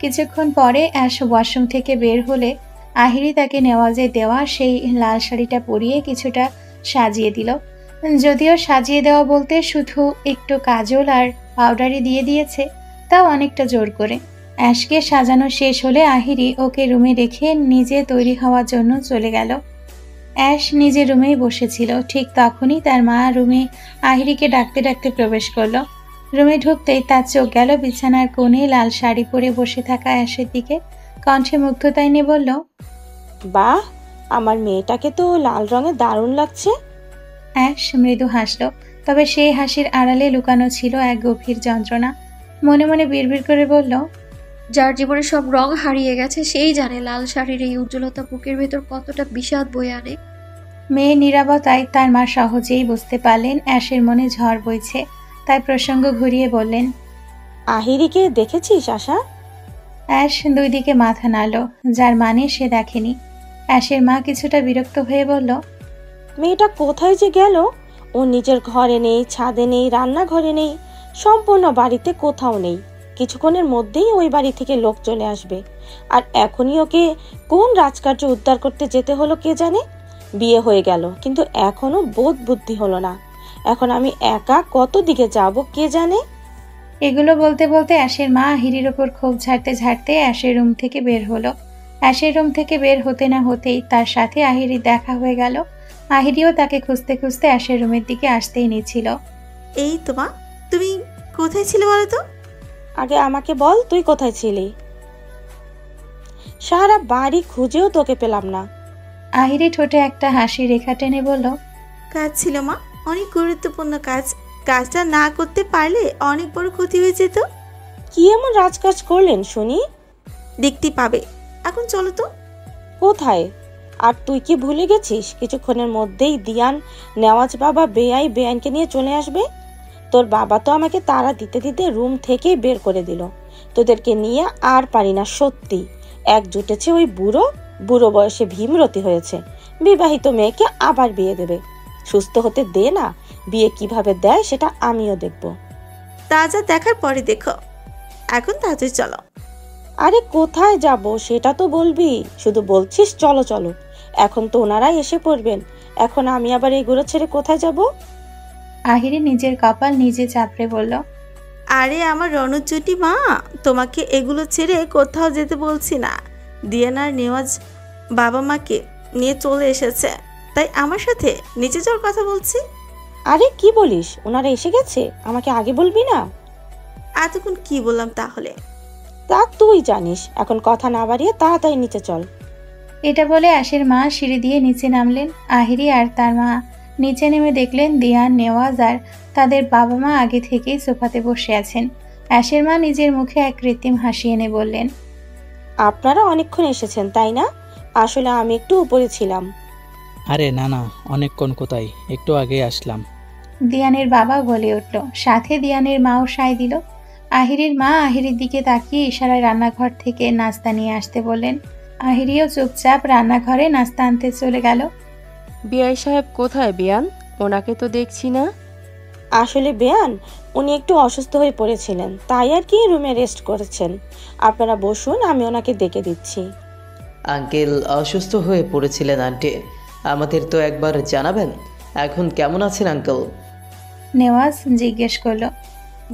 কিছুক্ষণ পরে অ্যাশ ওয়াশরুম থেকে বের হলে আহিরি তাকে নেওয়াজে দেওয়া সেই লাল শাড়িটা পরিয়ে কিছুটা সাজিয়ে দিল। যদিও সাজিয়ে দেওয়া বলতে শুধু একটু কাজল আর পাউডারি দিয়ে দিয়েছে, তাও অনেকটা জোর করে। অ্যাশকে সাজানো শেষ হলে আহিরি ওকে রুমে রেখে নিজে তৈরি হওয়ার জন্য চলে গেল। অ্যাশ নিজের রুমেই বসেছিল। ঠিক তখনই তার মা রুমে আহিরিকে ডাকতে ডাকতে প্রবেশ করলো। রুমে ঢুকতেই তার চোখ গেল বিছানার কোণে লাল শাড়ি পরে বসে থাকা অ্যাশের দিকে। কণ্ঠে মুগ্ধতায় নিয়ে বলল, বাহ, আমার মেয়েটাকে তো লাল রঙে দারুণ লাগছে। অ্যাশ মৃদু হাসলো, তবে সেই হাসির আড়ালে লুকানো ছিল এক গভীর যন্ত্রণা। মনে মনে বিড়বিড় করে বলল, যার জীবনে সব রং হারিয়ে গেছে সেই জানে লাল শাড়ির এই উজ্জ্বলতা বুকের ভেতর কতটা বিষাদ বয়ে আনে। মেয়ের নীরবতায় তার মা সহজেই বুঝতে পারলেন অ্যাশের মনে ঝড় বইছে, তাই প্রসঙ্গ ঘুরিয়ে বললেন, আহিরিকে দেখেছিস আশা? অ্যাশ দুই দিকে মাথা নাড়ল, যার মানে সে দেখেনি। অ্যাশের মা কিছুটা বিরক্ত হয়ে বলল, মেয়েটা কোথায় যে গেল? ও নিজের ঘরে নেই, ছাদে নেই, রান্নাঘরে নেই, সম্পূর্ণ বাড়িতে কোথাও নেই। কিছুক্ষণের মধ্যেই ওই বাড়ি থেকে লোক চলে আসবে, আর এখনই ওকে কোন রাজকার্য উদ্ধার করতে যেতে হলো কে জানে। বিয়ে হয়ে গেল, কিন্তু এখনো বোধ বুদ্ধি হলো না। এখন আমি একা কত দিকে যাব কে জানে। এগুলো বলতে বলতে অ্যাশের মা আহিরির ওপর ক্ষোভ ঝাড়তে ঝাড়তে অ্যাশের রুম থেকে বের হলো। অ্যাশের রুম থেকে বের হতে না হতেই তার সাথে আহিরির দেখা হয়ে গেল। আহিরিও তাকে খুঁজতে খুঁজতে অ্যাশের রুমের দিকে আসতেই নিচ্ছিল। এই তো মা, তুমি কোথায় ছিলে বলো তো? আগে আমাকে বল, তুই কোথায় ছিলি? সারা বাড়ি খুঁজেও তোকে পেলাম না। আহিরি ঠোঁটে একটা হাসি রেখা টেনে বলল, কাজ ছিল মা, অনেক গুরুত্বপূর্ণ কাজ। কাজটা না করতে পারলে অনেক বড় ক্ষতি হয়ে যেত। কি এমন রাজকাজ করলেন শুনি? দেখতে পাবে। এখন চলো তো। কোথায়? আর তুই কি ভুলে গেছিস কিছুক্ষণের মধ্যেই দিয়ান, নেওয়াজ বাবা বেআইনকে নিয়ে চলে আসবে? তোর বাবা তো আমাকে তাড়া দিতে দিতে রুম থেকেই বের করে দিল। তোদেরকে নিয়ে আর পারি না সত্যি। এক জুটেছে ওই বুড়ো বয়সে ভীমরতি হয়েছে। বিবাহিত মেয়েকে আবার বিয়ে দেবে। সুস্থ হতে দে না, বিয়ে কিভাবে দেয় সেটা আমিও দেখব। তাজা দেখার পরে দেখো, এখন তাড়াতাড়ি চলো। আরে কোথায় যাব সেটা তো বলবি, শুধু বলছিস চলো চলো। এখন তো ওনারাই এসে পড়বেন, এখন আমি আবার এগুলো ছেড়ে কোথায় যাব? আহিরি নিজের কপাল নিজে চাপড়ে বলল, আরে আমার রণজ্যোতি মা, তোমাকে এগুলো ছেড়ে কোথাও যেতে বলছি না। দিয়ানার নেওয়াজ বাবা মাকে নিয়ে চলে এসেছে, তাই আমার সাথে নিচে যাওয়ার কথা বলছি। আরে কি বলিস, ওনারা এসে গেছে? আমাকে আগে বলবি না? এতক্ষণ কি বললাম তাহলে? তা তুই জানিস, এখন কথা না বাড়িয়ে তাড়াতাড়ি নিচে চল। এটা বলে আশির মা সিঁড়ি দিয়ে নিচে নামলেন। আহিরি আর তার মা নিচে নেমে দেখলেন দিয়ান, নেওয়াজ আর তাদের বাবা মা আগে থেকেই সোফাতে বসে আছেন। আশির মা নিজের মুখে এক কৃত্রিম হাসি এনে বললেন, আপনারা অনেকক্ষণ এসেছেন তাই না? আসলে আমি একটু উপরে ছিলাম। আরে না না, অনেকক্ষণ কোথায়, একটু আগে আসলাম। দিয়ানের বাবা বলে উঠল, সাথে দিয়ানের মাও সায় দিল। আহিরির মা আহিরির দিকে তাকিয়ে ইশারায় রান্নাঘর থেকে নাস্তা নিয়ে আসতে বললেন। আহিরিও চুপচাপ রান্নাঘরে নাস্তা আনতে চলে গেল। বিআই সাহেব কোথায় বিয়ান? ওনাকে তো দেখছি না। আসলে বেয়ান, উনি একটু অসুস্থ হয়ে পড়েছিলেন, তাই আর কি রুমে রেস্ট করেছেন। আপনারা বসুন, আমি ওনাকে ডেকে দিচ্ছি। আঙ্কেল অসুস্থ হয়ে পড়েছিলেন আন্টি, আমাদের তো একবার জানাবেন। এখন কেমন আছেন আঙ্কেল? নেওয়াজ জিজ্ঞেস করলো।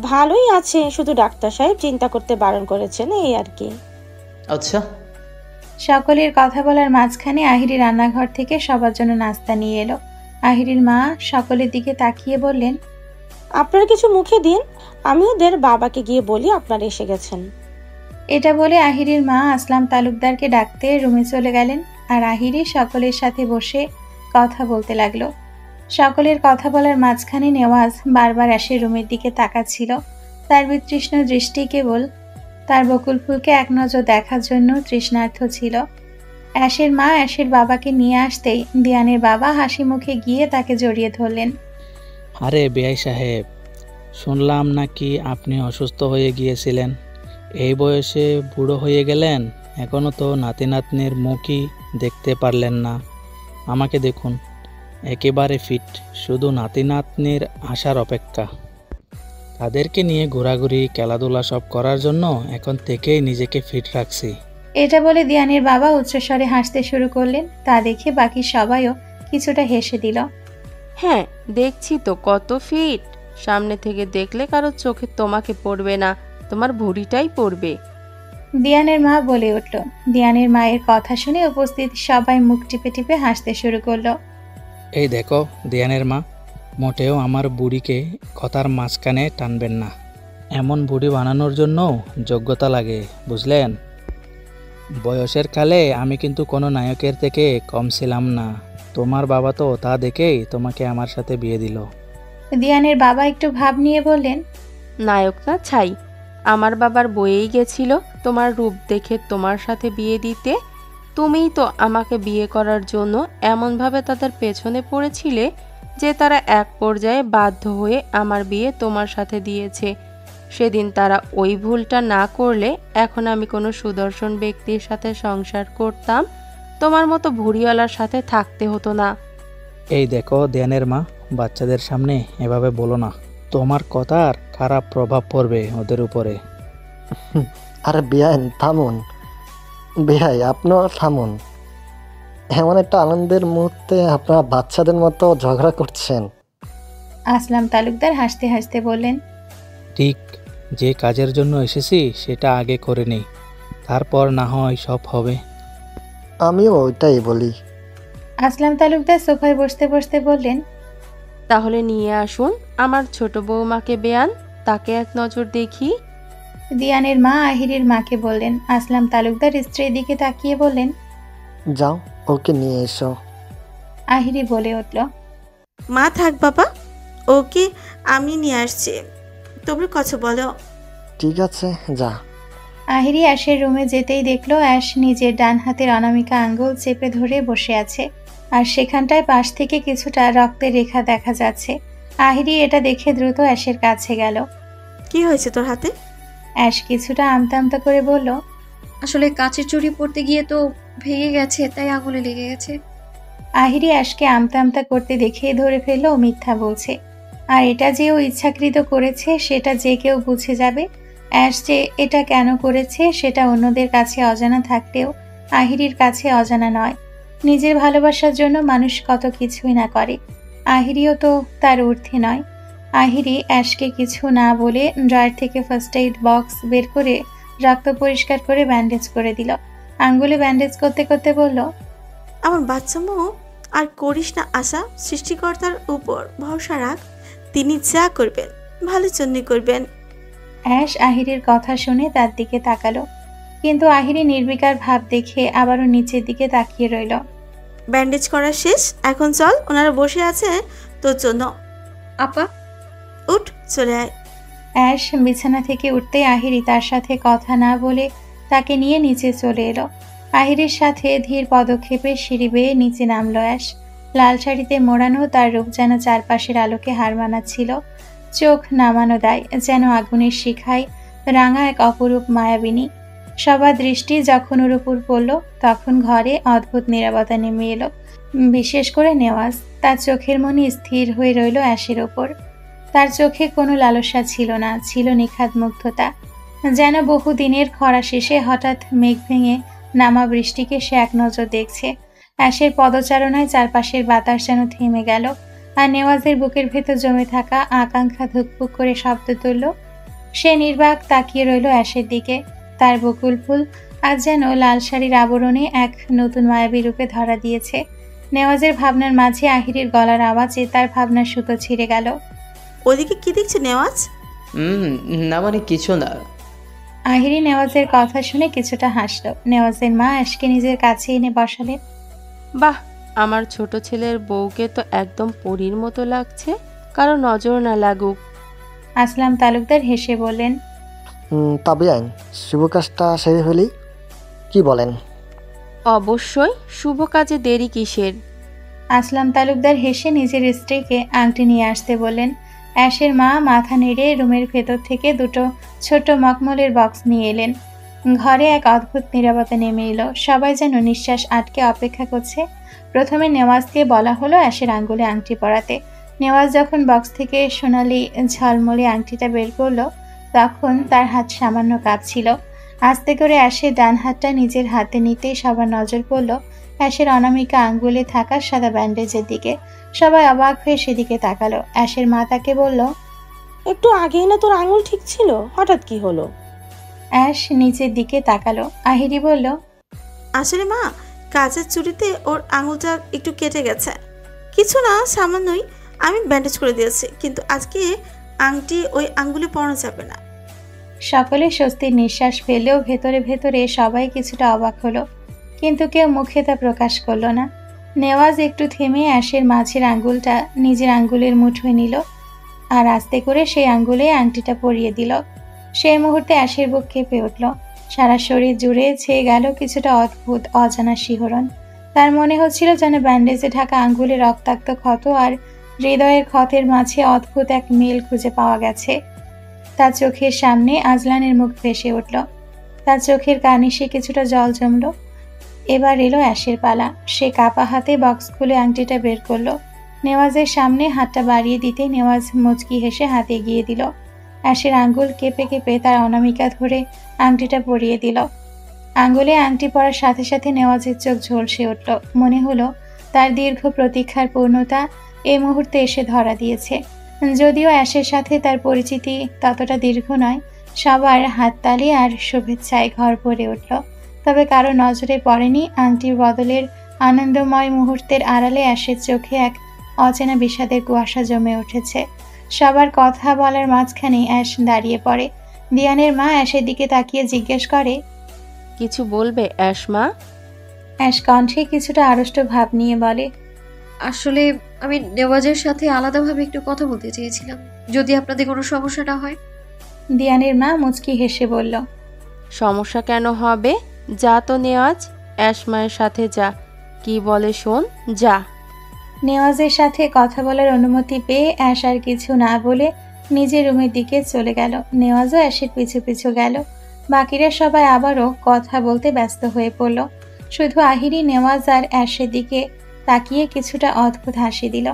ভালোই আছে, শুধু ডাক্তার সাহেব চিন্তা করতে বারণ করেছেন, এই আর কি। আচ্ছা। সকলের কথা বলার মাঝখানে আহিরি রান্নাঘর থেকে সবার জন্য নাস্তা নিয়ে এলো। আহিরির মা সকলের দিকে তাকিয়ে বললেন, আপনারা কিছু মুখে দিন, আমি ওদের বাবাকে গিয়ে বলি আপনারা এসে গেছেন। এটা বলে আহিরির মা আসলাম তালুকদারকে ডাকতে রুমে চলে গেলেন। আর আহিরি সকলের সাথে বসে কথা বলতে লাগলো। সকলের কথা বলার মাঝখানে নেওয়াজ বারবার অ্যাশের রুমের দিকে তাকাচ্ছিল। তার বিতৃষ্ণ দৃষ্টি কেবল তার বকুল ফুলকে এক নজর দেখার জন্য তৃষ্ণার্থ ছিল। অ্যাশের মা অ্যাশের বাবাকে নিয়ে আসতেই দিয়ানের বাবা হাসি মুখে গিয়ে তাকে জড়িয়ে ধরলেন। আরে বিআই সাহেব, শুনলাম নাকি আপনি অসুস্থ হয়ে গিয়েছিলেন, এই বয়সে বুড়ো হয়ে গেলেন, এখনও তো নাতি নাতনির মুখই দেখতে পারলেন না। আমাকে দেখুন, একেবারে ফিট, শুধু নাতি নাতনির আসার অপেক্ষা। তাদেরকে নিয়ে ঘোরাঘুরি খেলাধুলা সব করার জন্য এখন থেকেই নিজেকে ফিট রাখছি। এটা বলে দিয়ানের বাবা উচ্চস্বরে হাসতে শুরু করলেন। তা দেখে বাকি সবাইও কিছুটা হেসে দিল। হ্যাঁ দেখছি তো কত ফিট, সামনে থেকে দেখলে কারো চোখে তোমাকে পড়বে না, তোমার ভুঁড়িটাই পড়বে। দিয়ানের মা বলে উঠল। দিয়ানের মায়ের কথা শুনে উপস্থিত সবাই মুখ টিপে টিপে হাসতে শুরু করলো। এই দেখো দিয়ানের মা, মোটেও আমার বুড়িকে কথার মাঝখানে টানবেন না। এমন বুড়ি বানানোর জন্য যোগ্যতা লাগে, বুঝলেন? বয়সের কালে আমি কিন্তু কোনো নায়কের থেকে কম ছিলাম না। তোমার বাবা তো তা দেখেই তোমাকে আমার সাথে বিয়ে দিল। দিয়ানের বাবা একটু ভাব নিয়ে বললেন, নায়ক না ছাই, আমার বাবার বয়েই গেছিল তোমার রূপ দেখে তোমার সাথে বিয়ে দিতে। তুমিই তো আমাকে বিয়ে করার জন্য এমনভাবে তাদের পেছনে পড়েছিলে যে তারা এক পর্যায়ে বাধ্য হয়ে আমার বিয়ে তোমার সাথে দিয়েছে। সেদিন তারা ওই ভুলটা না করলে এখন আমি কোনো সুদর্শন ব্যক্তির সাথে সংসার করতাম, তোমার মতো ভুঁড়িওয়ালার সাথে থাকতে হতো না। এই দেখো দিয়ানের মা, বাচ্চাদের সামনে এভাবে বলো না, তোমার কথার খারাপ প্রভাব পড়বে ওদের উপরে। আরে বেআইন থামুন, বেআই আপনিও থামুন। এমন একটা আনন্দের মুহূর্তে আপনারা বাচ্চাদের মতো ঝগড়া করছেন। আসলাম তালুকদার হাসতে হাসতে বললেন, ঠিক, যে কাজের জন্য এসেছি সেটা আগে করে নেই, তারপর না হয় সব হবে। আমিও ওইটাই বলি। আসলাম তালুকদার সোফায় বসতে বসতে বললেন, তাহলে নিয়ে আসুন আমার ছোট বৌমাকে বেয়ান, তাকে এক নজর দেখি। দিয়ানের মা আহিরির মাকে বললেন। আসলাম তালুকদার স্ত্রীর দিকে তাকিয়ে বললেন, যাও ওকে নিয়ে এসো। আহিরি বলে উঠল, মা থাক বাবা, ওকে আমি নিয়ে আসছি, তোমরা কথা বলো। ঠিক আছে যা। আহিরি অ্যাশের রুমে যেতেই দেখলো অ্যাশ নিজের ডান হাতের অনামিকা আঙ্গুল চেপে ধরে বসে আছে, আর সেখানটায় পাশ থেকে কিছুটা রক্তের রেখা দেখা যাচ্ছে। আহিরি এটা দেখে দ্রুত অ্যাশের কাছে গেল। কি হয়েছে তোর হাতে? অ্যাশ কিছুটা আমতা আমতা করে বলল, আসলে কাচের চুড়ি পড়তে গিয়ে তো ভেঙে গেছে, তাই আঙুলে লেগে গেছে। আহিরি অ্যাশকে আমতা আমতা করতে দেখে ধরে ফেলল ও মিথ্যা বলছে, আর এটা যে ও ইচ্ছাকৃত করেছে সেটা যে কেউ বুঝে যাবে। অ্যাশ যে এটা কেন করেছে সেটা অন্যদের কাছে অজানা থাকলেও আহিরির কাছে অজানা নয়। নিজের ভালোবাসার জন্য মানুষ কত কিছুই না করে, আহিরিও তো তার ঊর্ধ্বে নয়। আহিরি অ্যাশকে কিছু না বলে ড্রয়ার থেকে ফার্স্ট এইড বক্স বের করে রক্ত পরিষ্কার করে ব্যান্ডেজ করে দিল। আঙ্গুলে ব্যান্ডেজ করতে করতে বলল, আমার বাচ্চা মো আর করিস না আশা, সৃষ্টিকর্তার উপর ভরসা রাখ, তিনি যা করবেন ভালোর জন্য করবেন। অ্যাশ আহিরির কথা শুনে তার দিকে তাকালো, কিন্তু আহিরি নির্বিকার ভাব দেখে আবারও নিচের দিকে তাকিয়ে রইল। ব্যান্ডেজ করা শেষ, এখন চল, ওনারা বসে আছে তোর জন্য। আপা, উঠ চলে আয়। অ্যাশ বিছানা থেকে উঠতেই আহিরি তার সাথে কথা না বলে তাকে নিয়ে নিচে চলে এলো। আহিরির সাথে ধীর পদক্ষেপে সিঁড়ি বেয়ে নিচে নামলো অ্যাশ। লাল শাড়িতে মোড়ানো তার রূপ যেন চারপাশের আলোকে হার মানাচ্ছিল। চোখ নামানো দায়, যেন আগুনের শিখায় রাঙা এক অপরূপ মায়াবিনী। সবার দৃষ্টি যখন ওর উপর পড়ল তখন ঘরে অদ্ভুত নীরবতা নেমে এলো। বিশেষ করে নেওয়াজ, তার চোখের মনি স্থির হয়ে রইল অ্যাশের ওপর। তার চোখে কোনো লালসা ছিল না, ছিল নিখাদ মুগ্ধতা। যেন বহুদিনের খরা শেষে হঠাৎ মেঘ ভেঙে নামা বৃষ্টিকে সে এক নজর দেখছে। অ্যাশের পদচারণায় চারপাশের বাতাস যেন থেমে গেল, আর নেওয়াজের বুকের ভেতর জমে থাকা আকাঙ্ক্ষা ধুকপুক করে শব্দ তুলল। সে নির্বাক তাকিয়ে রইল অ্যাশের দিকে। তার বকুল ফুল আজ যেন লাল শাড়ির আবরণে এক নতুন মায়াবী রূপে ধরা দিয়েছে। নেওয়াজের ভাবনার মাঝে আহিরির গলার আওয়াজে তার ভাবনার সুতো ছিঁড়ে গেল। ওদিকে কি দেখছে নেওয়াজ? না মানে কিছু না। আহিরি নেওয়াজের কথা শুনে কিছুটা হাসল। নেওয়াজের মা অ্যাশকে নিজের কাছে এনে বসালেন। বাহ, আমার ছোট ছেলের বউকে তো একদম পরীর মতো লাগছে, কারো নজর না লাগুক। আসলাম তালুকদার হেসে বললেন, তবে আইন শুভ কাজটা সেরে ফেলি, কি বলেন? অবশ্যই, শুভ কাজে দেরি কিসের? আসলাম তালুকদার হেসে নিজের স্ত্রীকে আংটি নিয়ে আসতে বললেন। অ্যাশের মা মাথা নেড়ে রুমের ভেতর থেকে দুটো ছোট মখমলের বক্স নিয়ে এলেন। ঘরে এক অদ্ভুত নীরবতা নেমে এলো। সবাই যেন নিঃশ্বাস আটকে অপেক্ষা করছে। প্রথমে নেওয়াজকে বলা হলো অ্যাশের আঙ্গুলে আংটি পরাতে। নেওয়াজ যখন বক্স থেকে সোনালি ঝলমলে আংটিটা বের করলো তখন তার হাত সামান্য কাঁপছিল। আস্তে করে অ্যাশের ডান হাতটা নিজের হাতে নিতেই সবার নজর পড়ল অ্যাশের অনামিকা আঙ্গুলে থাকা সাদা ব্যান্ডেজের দিকে। সবাই অবাক হয়ে সেদিকে তাকালো। অ্যাশের মা তাকে বলল, একটু আগেই না তোর আঙুল ঠিক ছিল, হঠাৎ কি হলো? অ্যাশ নিচের দিকে তাকালো। আহিরি বলল, আসলে মা, কাচের চুড়িতে ওর আঙুলটা একটু কেটে গেছে, কিছু না, সামান্যই, আমি ব্যান্ডেজ করে দিয়েছি, কিন্তু আজকে আংটি ওই আঙ্গুলে পরানো যাবে না। সকলে স্বস্তির নিঃশ্বাস ফেলেও ভেতরে ভেতরে সবাই কিছুটা অবাক হলো, কিন্তু কেউ মুখে তা প্রকাশ করলো না। নেওয়াজ একটু থেমে অ্যাশের মাঝের আঙ্গুলটা নিজের আঙ্গুলের মুঠোয় নিল আর আস্তে করে সেই আঙ্গুলে আংটিটা পরিয়ে দিল। সেই মুহূর্তে অ্যাশের বুক কেঁপে উঠল। সারা শরীর জুড়ে ছেয়ে গেল কিছুটা অদ্ভুত অজানা শিহরণ। তার মনে হচ্ছিল যেন ব্যান্ডেজে ঢাকা আঙ্গুলে রক্তাক্ত ক্ষত আর হৃদয়ের ক্ষতের মাঝে অদ্ভুত এক মিল খুঁজে পাওয়া গেছে। তার চোখের সামনে আজলানের মুখ ভেসে উঠল। তার চোখের কার্নিশে কিছুটা জল জমল। এবার এলো অ্যাশের পালা। সে কাপা হাতে বক্স খুলে আংটিটা বের করলো। নেওয়াজের সামনে হাতটা বাড়িয়ে দিতে নেওয়াজ মুচকি হেসে হাত এগিয়ে দিল। অ্যাশের আঙ্গুল কেঁপে কেঁপে তার অনামিকা ধরে আংটিটা পরিয়ে দিল। আঙ্গুলে আংটি পরার সাথে সাথে নেওয়াজের চোখ ঝলসে উঠল। মনে হলো তার দীর্ঘ প্রতীক্ষার পূর্ণতা এই মুহূর্তে এসে ধরা দিয়েছে। যদিও অ্যাশের সাথে তার পরিচিতি ততটা দীর্ঘ নয়, সবার হাততালি আর শুভেচ্ছায় ঘর ভরে উঠল। তবে কারো নজরে পড়েনি আংটির বদলের আনন্দময় মুহূর্তের আড়ালে অ্যাশের চোখে এক অচেনা বিষাদের কুয়াশা জমে উঠেছে। সবার কথা বলার মাঝখানে অ্যাশ দাঁড়িয়ে পড়ে। দিয়ানের মা অ্যাশের দিকে তাকিয়ে জিজ্ঞেস করে, কিছু বলবে অ্যাশমা? অ্যাশ কণ্ঠে কিছুটা আড়ষ্ট ভাব নিয়ে বলে, আসলে আমি নেওয়াজের সাথে আলাদাভাবে একটু কথা বলতে চেয়েছিলাম, যদি আপনাদের কোনো সমস্যা না হয়। দিয়ানের মা মুচকি হেসে বলল, সমস্যা কেন হবে? যা তো নেওয়াজ, অ্যাশমায়ের সাথে যা। কি বলে শোন, যা। নেওয়াজের সাথে কথা বলার অনুমতি পেয়ে অ্যাশ আর কিছু না বলে নিজের রুমের দিকে চলে গেল। নেওয়াজও অ্যাশের পিছু পিছু গেল। বাকিরা সবাই আবারও কথা বলতে ব্যস্ত হয়ে পড়ল। শুধু আহিরি নেওয়াজ আর অ্যাশের দিকে তাকিয়ে কিছুটা অদ্ভুত হাসি দিল,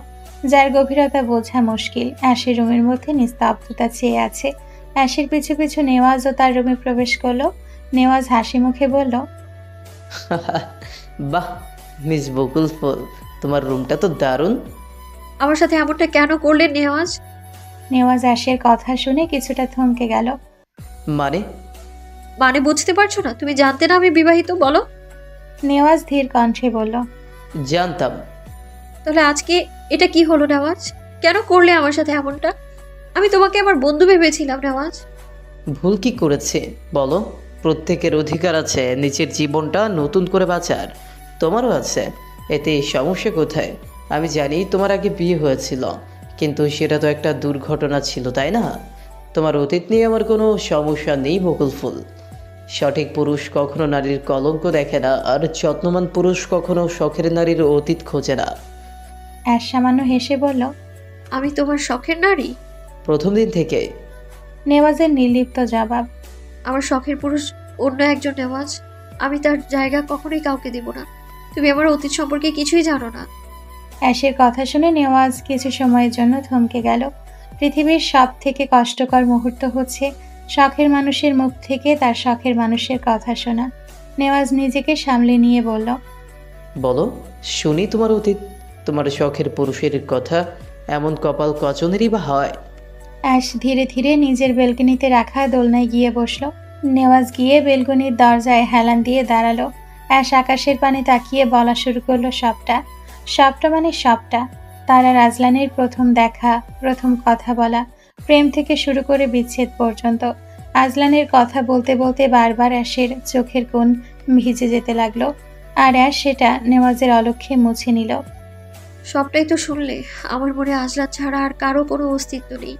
যার গভীরতা বোঝা মুশকিল। অ্যাশের রুমের মধ্যে নিস্তব্ধতা চেয়ে আছে। অ্যাশের পিছু পিছু নেওয়াজও তার রুমে প্রবেশ করলো। নেওয়াজ হাসি মুখে বলল, বাহ মিস বকুল ফুল, তোমার রুমটা তো দারুণ। আমার সাথে এমনটা কেন করলেন নেওয়াজ? নেওয়াজ অ্যাশের কথা শুনে কিছুটা থমকে গেল। মানে বুঝতে পারছো না? তুমি জানতে না আমি বিবাহিত? বলো। নেওয়াজ ধীর কণ্ঠে বলল, জানতাম। তাহলে আজকে এটা কি হলো নেওয়াজ? কেন করলে আমার সাথে এমনটা? আমি তোমাকে আমার বন্ধু ভেবেছিলাম নেওয়াজ। ভুল কি করেছে বলো? প্রত্যেকের অধিকার আছে নিজের জীবনটা নতুন করে বাঁচার, তোমারও আছে। এতে সমস্যা কোথায়? আমি জানি তোমার আগে বিয়ে হয়েছিল, কিন্তু সেটা তো একটা দুর্ঘটনা ছিল, তাই না? তোমার অতীত নিয়ে আমার কোনো সমস্যা নেই বকুল ফুল। সঠিক পুরুষ কখনো নারীর কলঙ্ক দেখে না, আর যত্নবান পুরুষ কখনো শখের নারীর অতীত খোঁজে না। অ্যাশ সামান্য হেসে বলল, আমি তোমার শখের নারী? প্রথম দিন থেকে। নেওয়াজের নির্লিপ্ত জবাব। আমার শখের পুরুষ অন্য একজন নেওয়াজ। আমি তার জায়গা কখনোই কাউকে দেব না। তুমি আমার অতীত সম্পর্কে কিছুই জানো না। অ্যাশের কথা শুনে নেওয়াজ কিছু সময়ের জন্য থমকে গেল। পৃথিবীর সব থেকে কষ্টকর মুহূর্ত হচ্ছে শখের মানুষের মুখ থেকে তার শখের মানুষের কথা শোনা। নেওয়াজ নিজেকে সামলে নিয়ে বলল, বলো শুনি তোমার অতীত, তোমার শখের পুরুষের কথা। এমন কপাল কচনেরই বা হয়? অ্যাশ ধীরে ধীরে নিজের বেলকনিতে রাখা দোলনায় গিয়ে বসলো। নেওয়াজ গিয়ে বেলকনির দরজায় হেলান দিয়ে দাঁড়ালো। অ্যাশ আকাশের পানে তাকিয়ে বলা শুরু করলো সবটা। সবটা মানে সবটা। তার আর আজলানের প্রথম দেখা, প্রথম কথা বলা, প্রেম থেকে শুরু করে বিচ্ছেদ পর্যন্ত। আজলানের কথা বলতে বলতে বারবার অ্যাশের চোখের কোণ ভিজে যেতে লাগলো, আর অ্যাশ সেটা নেওয়াজের অলক্ষ্যে মুছে নিল। সবটাই তো শুনলে। আমার মনে আজলান ছাড়া আর কারো কোনো অস্তিত্ব নেই।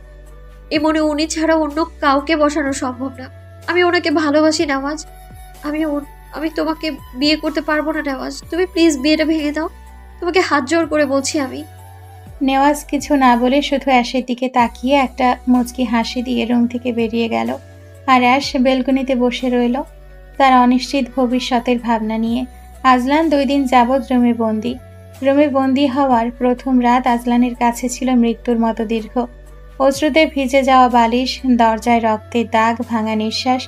এ মনে উনি ছাড়া অন্য কাউকে বসানো সম্ভব না। আমি ওনাকে ভালোবাসি নেওয়াজ। আমি তোমাকে বিয়ে করতে পারবো না নেওয়াজ। তুমি প্লিজ বিয়েটা ভেঙে দাও। তোমাকে হাত জোর করে বলছি আমি। নেওয়াজ কিছু না বলে শুধু অ্যাশের দিকে তাকিয়ে একটা মুচকি হাসি দিয়ে রুম থেকে বেরিয়ে গেল। আর অ্যাশ বেলকনিতে বসে রইল তার অনিশ্চিত ভবিষ্যতের ভাবনা নিয়ে। আজলান 2 দিন যাবৎ রুমে বন্দি হওয়ার প্রথম রাত আজলানের কাছে ছিল মৃত্যুর মতো দীর্ঘ। অশ্রুতে ভিজে যাওয়া বালিশ, দরজায় রক্তের দাগ, ভাঙা নিঃশ্বাস,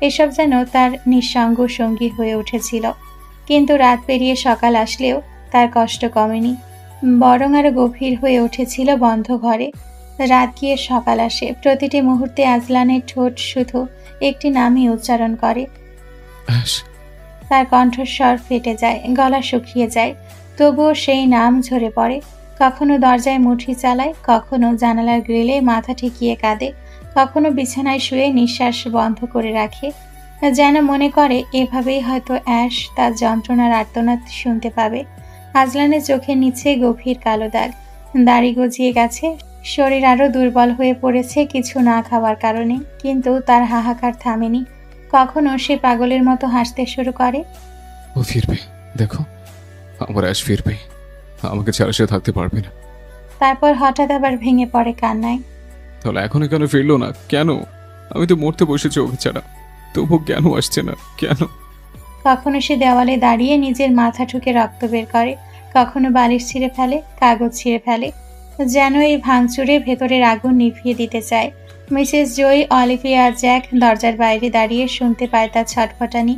এসব যেন তার নিঃসঙ্গ সঙ্গী হয়ে উঠেছিল। কিন্তু রাত পেরিয়ে সকাল আসলেও তার কষ্ট কমেনি, বরং আরো গভীর হয়ে উঠেছিল বন্ধ ঘরে। রাত গিয়ে সকাল আসে। প্রতিটি মুহূর্তে আজলানের ঠোঁট শুধু একটি নামই উচ্চারণ করে। তার কণ্ঠস্বর ফেটে যায়, গলা শুকিয়ে যায়, তবুও সেই নাম ঝরে পড়ে। কখনো দরজায় মুঠি চালায়, কখনো জানালার গ্রিলে মাথা ঠেকিয়ে কাঁদে, কখনো বিছানায় শুয়ে নিঃশ্বাস বন্ধ করে রাখে, যেন মনে করে এভাবেই হয়তো অ্যাশ তার যন্ত্রণার আর্তনাদ শুনতে পাবে। আজলানের চোখের নিচে গভীর কালো দাগ, দাড়ি গজিয়ে গেছে, শরীর আরো দুর্বল হয়ে পড়েছে কিছু না খাওয়ার কারণে। কিন্তু তার হাহাকার থামেনি। কখনো সে পাগলের মতো হাসতে শুরু করে। ও ফিরবে, দেখো আমার অ্যাশ ফিরবে, আমাকে ছাড়া সে থাকতে পারবে না। তারপর হঠাৎ আবার ভেঙে পড়ে কান্নায়। তাহলে এখনো কেন ফিরলো না? কেন? আমি তো মরতে বসেছি ওকে ছাড়া, তবু কেন আসছে না? কেন? কখনো সে দেওয়ালে দাঁড়িয়ে নিজের মাথা ঠুকে রক্ত বের করে, কখনো বালিশ ছিঁড়ে ফেলে, কাগজ ছিঁড়ে ফেলে, যেন এই ভাঙচুরে ভেতরের আগুন নিভিয়ে দিতে চায়। মিসেস জয়ী, অলিভিয়া আর জ্যাক দরজার বাইরে দাঁড়িয়ে শুনতে পায় তার ছটফটানি।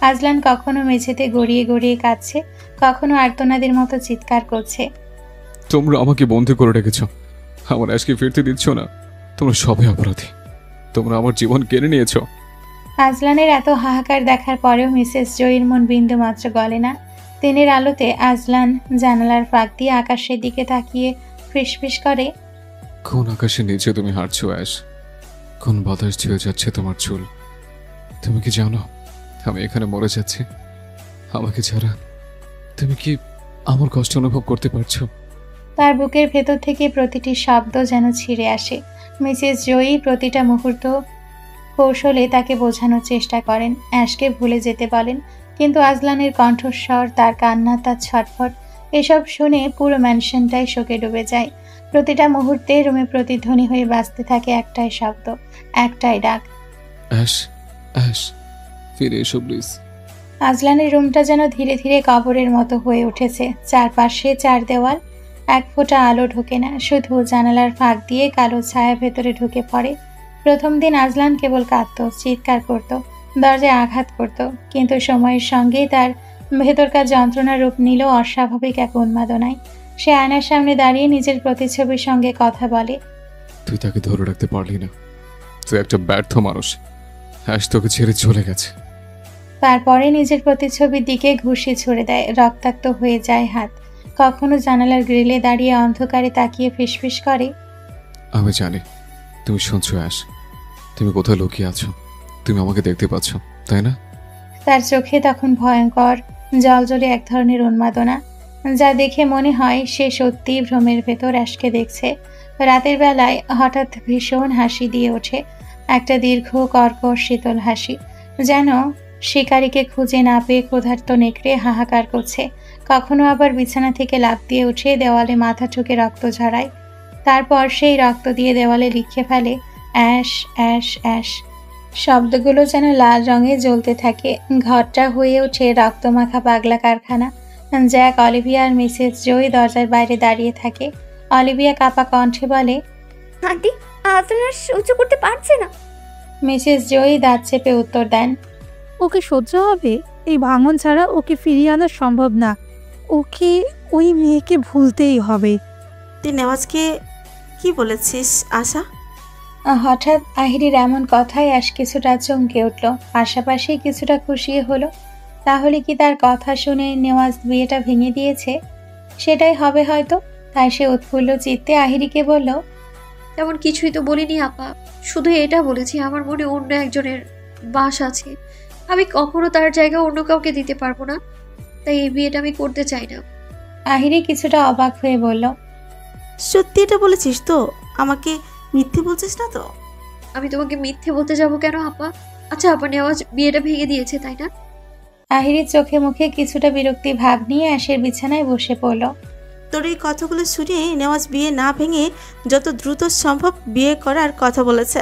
আজলান কখনো মেঝেতে গড়িয়ে গড়িয়ে কাঁদছে, কখনো আর্তনাদের মতো চিৎকার করছে। তোমরা আমাকে বন্দি করে রেখেছ, আমার অ্যাশকে ফিরতে দিচ্ছ না। তোমরা সবাই অপরাধী, তোমরা আমার জীবন কেড়ে নিয়েছ। আজলানের এত হাহাকার দেখার পরেও মিসেস জয়ীর মন বিন্দু মাত্র গলে না। দিনের আলোতে আজলান জানালার ফাঁক দিয়ে আকাশের দিকে তাকিয়ে ফিসফিস করে, কোন আকাশের নিচে তুমি হাঁটছো অ্যাশ? কোন বাতাস ছুঁয়ে যাচ্ছে তোমার চুল? তুমি কি জানো আমি এখানে মরে যাচ্ছি আমাকে ছাড়া? তুমি কি আমার কষ্ট অনুভব করতে পারছো? তার বুকের ভেতর থেকে প্রতিটি শব্দ যেন ছিঁড়ে আসে। মিসেস জয়ী প্রতিটা মুহূর্ত কৌশলে তাকে বোঝানোর চেষ্টা করেন, অ্যাশকে ভুলে যেতে বলেন, কিন্তু আজলানের কণ্ঠস্বর, তার কান্না, তার ছটফট এসব শুনে পুরো ম্যানশনটাই শোকে ডুবে যায়। প্রতিটা মুহূর্তে রুমে প্রতিধ্বনি হয়ে বাজতে থাকে একটাই শব্দ, একটাই ডাক, অ্যাশ, অ্যাশ, ফিরে এসো প্লিজ। আজলানের রুমটা যেন ধীরে ধীরে কবরের মতো হয়ে উঠেছে। চারপাশে চার দেওয়াল, এক ফোঁটা আলো ঢোকে না, শুধু জানালার ফাঁক দিয়ে কালো ছায়া ভেতরে ঢুকে পড়ে। প্রথম দিন আজলান কেবল কাঁদত, চিৎকার করত, দরজায় আঘাত করত, কিন্তু সময়ের সঙ্গেই তার ভেতরকার যন্ত্রণার রূপ নিল অস্বাভাবিক এক উন্মাদনায়। সে আয়নার সামনে দাঁড়িয়ে নিজের প্রতিচ্ছবির সঙ্গে কথা বলে, তুই তাকে ধরে রাখতে পারলি না, তুই একটা ব্যর্থ মানুষ। অ্যাশ তোকে ছেড়ে চলে গেছে। তারপরে নিজের প্রতিচ্ছবির দিকে ঘুষি ছুড়ে দেয়, রক্তাক্ত হয়ে যায় হাত। কখনো জানালার গ্রিলে দাঁড়িয়ে অন্ধকারে তাকিয়ে ফিসফিস করে, আমি জানি তুমি শুনছো অ্যাশ, তুমি কোথায় লুকিয়ে আছো, তুমি আমাকে দেখতে পাচ্ছ, তাই না? তার চোখে তখন ভয়ঙ্কর জলজলে এক ধরনের উন্মাদনা, যা দেখে মনে হয় সে সত্যি ভ্রমের ভেতর অ্যাশকে দেখছে। রাতের বেলায় হঠাৎ ভীষণ হাসি দিয়ে ওঠে, একটা দীর্ঘ কর্কশ শীতল হাসি, যেন শিকারীকে খুঁজে না পেয়ে ক্ষুধার্ত নেকড়ে হাহাকার করছে। কখনো আবার বিছানা থেকে লাফ দিয়ে উঠে দেওয়ালে মাথা ঠুকে রক্ত ঝরায়, তারপর সেই রক্ত দিয়ে দেওয়ালে লিখে ফেলে, অ্যাশ, অ্যাশ, অ্যাশ। শব্দগুলো যেন লাল রঙে জ্বলতে থাকে। ঘরটা হয়ে ওঠে রক্তমাখা পাগলা কারখানা। জ্যাক, অলিভিয়া আর মিসেস জয়ী দরজার বাইরে দাঁড়িয়ে থাকে। অলিভিয়া কাপা কণ্ঠে বলে, আন্টি, আপনার সহ্য করতে পারছে না। মিসেস জয়ী দাঁত চেপে উত্তর দেন, ওকে সহ্য হবে? এই ভাঙন ছাড়া ওকে ফিরিয়ে আনা সম্ভব না। ওকে ওই মেয়েকে ভুলতেই হবে। তুই নেওয়াজকে কি বলেছিস আশা? হঠাৎ আহিরির এমন কথায় অ্যাশ কিছুটা চমকে উঠল, পাশাপাশি কিছুটা খুশি হলো। তাহলে কি তার কথা শুনে নেওয়াজ বিয়েটা ভেঙে দিয়েছে? সেটাই হবে হয়তো। তাই সে উৎফুল্ল চিত্তে আহিরিকে বলল, তেমন কিছুই তো বলিনি আপা, শুধু এটা বলেছি আমার মনে অন্য একজনের বাস আছে। আমি কখনো তার জায়গা অন্য কাউকে দিতে পারবো না, তাই এই বিয়েটা আমি করতে চাই না। আহিরি কিছুটা অবাক হয়ে বলল, সত্যি এটা বলেছিস তো? আমাকে মিথ্যে বলছিস না তো? আমি তোমাকে মিথ্যে বলতে যাব কেন আপা? আচ্ছা আপা, নেওয়াজ বিয়েটা ভেঙে দিয়েছে তাই না? আহিরির চোখে মুখে কিছুটা বিরক্তি ভাব নিয়ে অ্যাশের বিছানায় বসে পড়ল। তোর এই কথাগুলো শুনে নেওয়াজ বিয়ে না ভেঙে যত দ্রুত সম্ভব বিয়ে করার কথা বলেছে,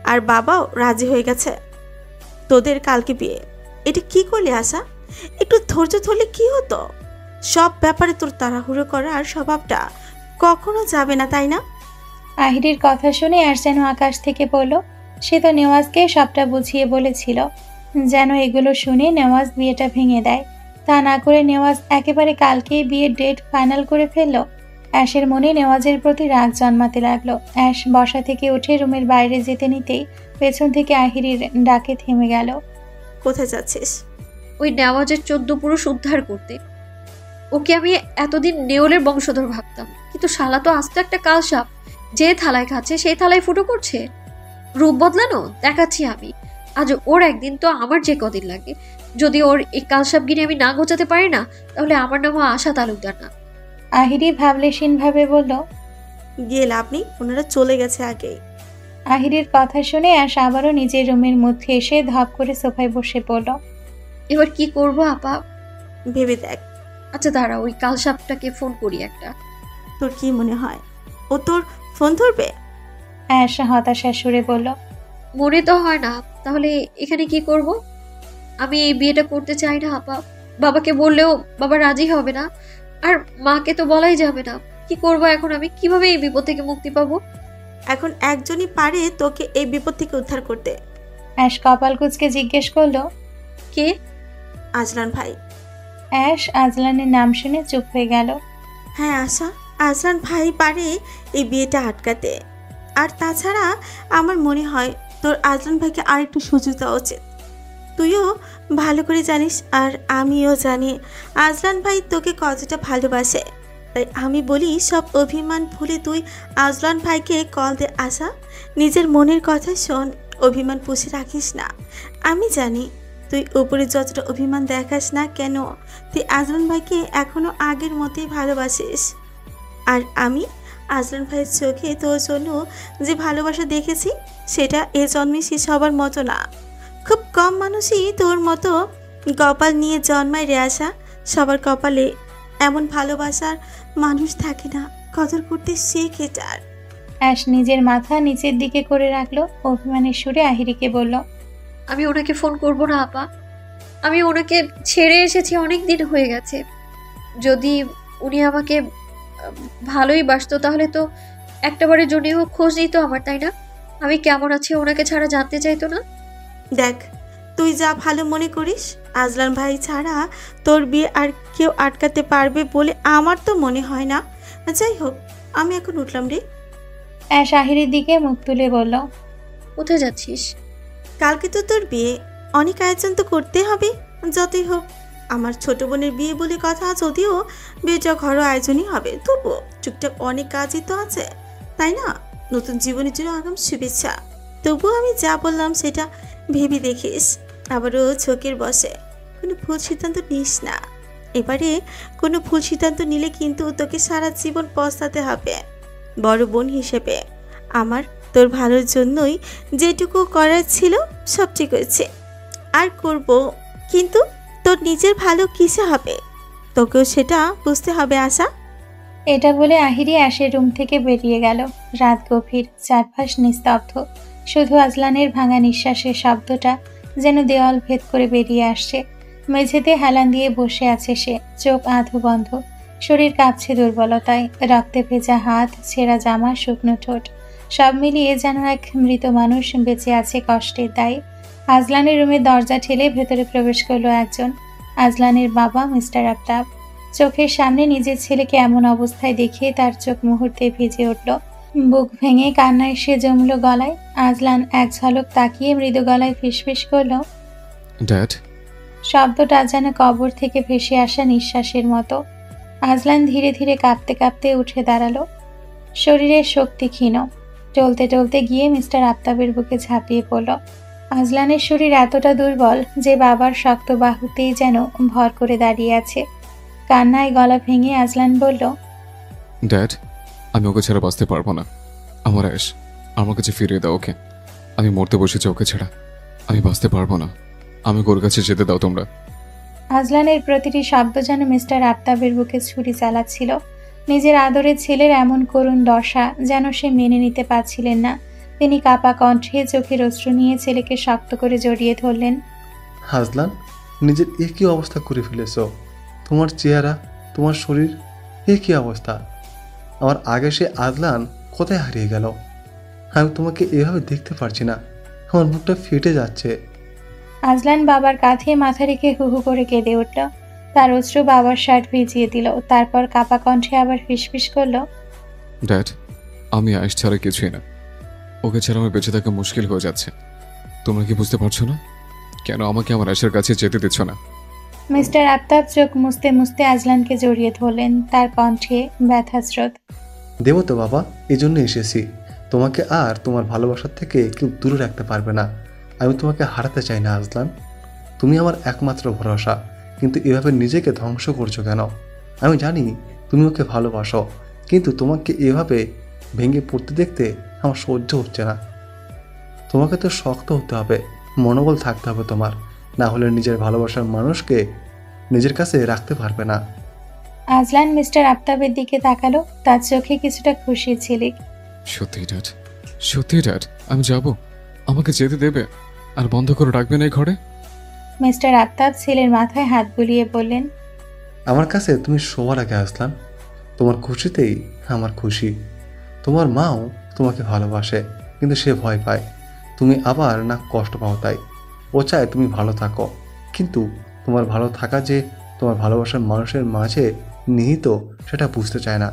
আর বাবাও রাজি হয়ে গেছে। তোদের কালকে বিয়ে। এটা কি করলি আশা? একটু ধৈর্য ধরলে কি হতো? সব ব্যাপারে তোর তাড়াহুড়ো করার স্বভাবটা কখনো যাবে না, তাই না? আহিরির কথা শুনে অ্যাশ যেন আকাশ থেকে পড়ল। সে তো নেওয়াজকে সবটা বুঝিয়ে বলেছিল, যেন এগুলো শুনে নেওয়াজ বিয়েটা ভেঙে দেয়। তা না করে নেওয়াজ একেবারে কালকেই বিয়ের ডেট ফাইনাল করে ফেলল। অ্যাশের মনে নেওয়াজের প্রতি রাগ জন্মাতে লাগলো। অ্যাশ বসা থেকে উঠে রুমের বাইরে যেতে নিতেই পেছন থেকে আহিরির ডাকে থেমে গেল। কোথায় যাচ্ছিস? ওই নেওয়াজের 14 পুরুষ উদ্ধার করতে। ওকে আমি এতদিন নেওলের বংশধর ভাবতাম, কিন্তু শালা তো আস্ত একটা কালসাপ। যে থালায় খাচ্ছে সেই থালায় ফুটো করছে। রূপ বদলানো দেখাচ্ছি আমি। আজ ওর একদিন তো আমার যে কদিন লাগে। যদি ওর এই কালসাপগিরি আমি না গোছাতে পারি না, তাহলে আমার নামও আশা তালুকদার না। আহিরি ভাবলেশীন ভাবে বলল, গিয়ে লাভ নেই, ওনারা চলে গেছে আগেই। আহিরির কথা শুনে অ্যাশ আবারও নিজের রুমের মধ্যে এসে ধপ করে সোফায় বসে পড়ল। এবার কি করব আপা? ভেবে দেখ। আচ্ছা দাঁড়া, ওই কালসাপটাকে ফোন করি একটা। তোর কি মনে হয় ও তোর ফোন ধরবে? অ্যাশ হতাশার সুরে বলল, মনে তো হয় না। তাহলে এখানে কি করব? আমি এই বিয়েটা করতে চাই না আপা। বাবাকে বললেও বাবা রাজি হবে না, আর মাকে তো বলাই যাবে না। কি করব এখন আমি? কিভাবে এই বিপদ থেকে মুক্তি পাবো? এখন একজনই পারে তোকে এই বিপদ থেকে উদ্ধার করতে। অ্যাশ কপাল কুঁচকে জিজ্ঞেস করল, কে? আজলান ভাই। অ্যাশ আজলানের নাম শুনে চুপ হয়ে গেল। হ্যাঁ আশা, আজলান ভাই পারে এই বিয়েটা আটকাতে। আর তাছাড়া আমার মনে হয় তোর আজলান ভাইকে আর একটু সুযোগ দেওয়া উচিত। তুইও ভালো করে জানিস আর আমিও জানি আজলান ভাই তোকে কতটা ভালোবাসে। তাই আমি বলি সব অভিমান ভুলে তুই আজলান ভাইকে কল দে আশা। নিজের মনের কথা শোন, অভিমান পুষে রাখিস না। আমি জানি তুই উপরে যতটা অভিমান দেখাস না কেন, তুই আজলান ভাইকে এখনো আগের মতোই ভালোবাসিস। আর আমি আজলান ভাইয়ের চোখে তোর জন্য যে ভালোবাসা দেখেছি সেটা এ জন্মে সে সবার মতো না। খুব কম মানুষই তোর মতো কপাল নিয়ে জন্মায় রে আশা। সবার কপালে এমন ভালোবাসার মানুষ থাকে না, কদর করতে শেখ এটার। অ্যাশ নিজের মাথা নিচের দিকে করে রাখলো, অভিমানের সুরে আহিরিকে বলল, আমি ওনাকে ফোন করব না আপা। আমি ওনাকে ছেড়ে এসেছি, অনেক দিন হয়ে গেছে। যদি উনি আমাকে ভালোই বাসতো তাহলে তো একটাবারের জন্য হোক খোঁজ নিত আমার, তাই না? আমি কেমন আছি ওনাকে ছাড়া জানতে চাইতো না? দেখ, তুই যা ভালো মনে করিস, আজলান ভাই ছাড়া তোর বিয়ে আর কেউ আটকাতে পারবে বলে আমার তো মনে হয় না। যাই হোক, আমি এখন উঠলাম রে। অ্যাশ আহিরির দিকে মুখ তুলে বলল, কোথায় যাচ্ছিস? কালকে তো তোর বিয়ে, অনেক আয়োজন তো করতে হবে। যতই হোক আমার ছোট বোনের বিয়ে বলে কথা, যদিও বিয়েটা ঘরোয়া আয়োজনই হবে, তবুও টুকটাক অনেক কাজই তো আছে, তাই না? নতুন জীবনের জন্য আগাম শুভেচ্ছা। তবুও আমি যা বললাম সেটা ভেবে দেখিস, আবারও চোখের বসে কোনো ভুল সিদ্ধান্ত নিস না। এবারে কোনো ভুল সিদ্ধান্ত নিলে কিন্তু তোকে সারা জীবন পস্তাতে হবে। বড় বোন হিসেবে আমার তোর ভালোর জন্যই যেটুকু করার ছিল সব ঠিক হয়েছে, আর করব, কিন্তু তোর নিজের ভালো কিসে হবে তোকেও সেটা বুঝতে হবে আশা। এটা বলে আহিরি অ্যাশের রুম থেকে বেরিয়ে গেল। রাত গভীর, চারপাশ নিস্তব্ধ, শুধু আজলানের ভাঙা নিঃশ্বাসের শব্দটা যেন দেওয়াল ভেদ করে বেরিয়ে আসছে। মেঝেতে হেলান দিয়ে বসে আছে সে, চোখ আধো বন্ধ, শরীর কাঁপছে দুর্বলতায়, রক্তে ভেজা হাত, ছেঁড়া জামা, শুকনো ঠোঁট, সব মিলিয়ে যেন এক মৃত মানুষ বেঁচে আছে কষ্টের দায়ে। আজলানের রুমের দরজা ঠেলে ভেতরে প্রবেশ করলো একজন, আজলানের বাবা মিস্টার আফতাব। চোখের সামনে নিজের ছেলেকে এমন অবস্থায় দেখে তার চোখ মুহূর্তে ভিজে উঠল, বুক ভেঙে কান্না এসে জমল গলায়। আজলান এক ঝলক তাকিয়ে মৃদু গলায় ফিসফিস করল, ড্যাড। শব্দটা যেন কবর থেকে ভেসে আসা নিঃশ্বাসের মতো। আজলান ধীরে ধীরে কাঁপতে কাঁপতে উঠে দাঁড়ালো, শরীরের শক্তি ক্ষীণ। টলতে টলতে গিয়ে মিস্টার আফতাবের বুকে ঝাঁপিয়ে পড়ল। আজলানের শরীর এতটা দুর্বল যে বাবার শক্ত বাহুতেই যেন ভর করে দাঁড়িয়ে আছে। কান্নায় গলা ভেঙে আজলান বলল, ড্যাড, আমি ওকে ছাড়া বাঁচতে পারবো না। আমার অ্যাশ, আমার কাছে ফিরিয়ে দাও ওকে। আমি মরতে বসেছি ওকে ছাড়া, আমি বাঁচতে পারবো না। আমাকে ওর কাছে যেতে দাও তোমরা। আজলানের প্রতিটি শব্দ যেন মিস্টার আফতাবের বুকে ছুরি চালাচ্ছিল। নিজের আদরের ছেলের এমন করুণ দশা যেন সে মেনে নিতে পারছিলেন না। তিনি কাপা কণ্ঠে চোখের অশ্রু নিয়ে ছেলেকে শক্ত করে জড়িয়ে ধরলেন। আজলান, নিজের এ কি অবস্থা করে ফেলেছ? তোমার চেহারা, তোমার শরীর, এ কি অবস্থা? আমার আগে সে আজলান কোথায় হারিয়ে গেল? আমি তোমাকে এভাবে দেখতে পারছি না, আমার মুখটা ফেটে যাচ্ছে। আজলান বাবার কাঁধে মাথা রেখে হু হু করে কেঁদে উঠল। তার অশ্রু বাবার শার্ট ভিজিয়ে দিল। তারপর কাপা কণ্ঠে আবার ফিসফিস করল, ড্যাড, আমি আয়েশ ছাড়া কিছুই না। ওকে ছাড়া আমার বেঁচে থাকা মুশকিল হয়ে যাচ্ছে। তোমরা কি বুঝতে পারছো না কেন আমাকে আমার আয়েশের কাছে যেতে দিচ্ছ না? মিস্টার আফতাব চোখ মুছতে মুছতে আজলানকে জড়িয়ে ধরলেন, তার কণ্ঠে ব্যথা স্রোত। দেবো তো বাবা, এই জন্য এসেছি। তোমাকে আর তোমার ভালোবাসার থেকে কেউ দূরে রাখতে পারবে না। আমি তোমাকে হারাতে চাই না আজলান, তুমি আমার একমাত্র ভরসা। কিন্তু এভাবে নিজেকে ধ্বংস করছো কেন? আমি জানি তুমি ওকে ভালোবাসো, কিন্তু তোমাকে এভাবে ভেঙে পড়তে দেখতে আমার সহ্য হচ্ছে না। তোমাকে তো শক্ত হতে হবে, মনোবল থাকতে হবে তোমার, না হলে নিজের ভালোবাসার মানুষকে নিজের কাছে রাখতে পারবে না। আজলান মিস্টার আফতাবের দিকে তাকালো, তার চোখে কিছুটা খুশির ঝিলিক। সত্যি ড্যাড, সত্যি ড্যাড, আমি যাব। আমাকে যেতে দেবে আর বন্ধ করে রাখবে না এই ঘরে? মিস্টার আফতাব ছেলের মাথায় হাত বুলিয়ে বললেন, আমার কাছে তুমি সবার আগে আসলাম। তোমার খুশিতেই আমার খুশি। তোমার মাও তোমাকে ভালোবাসে, কিন্তু সে ভয় পায় তুমি আবার না কষ্ট পাও, তাই ও চায় তুমি ভালো থাকো। কিন্তু তোমার ভালো থাকা যে তোমার ভালোবাসার মানুষের মাঝে নিহিত সেটা বুঝতে চায় না।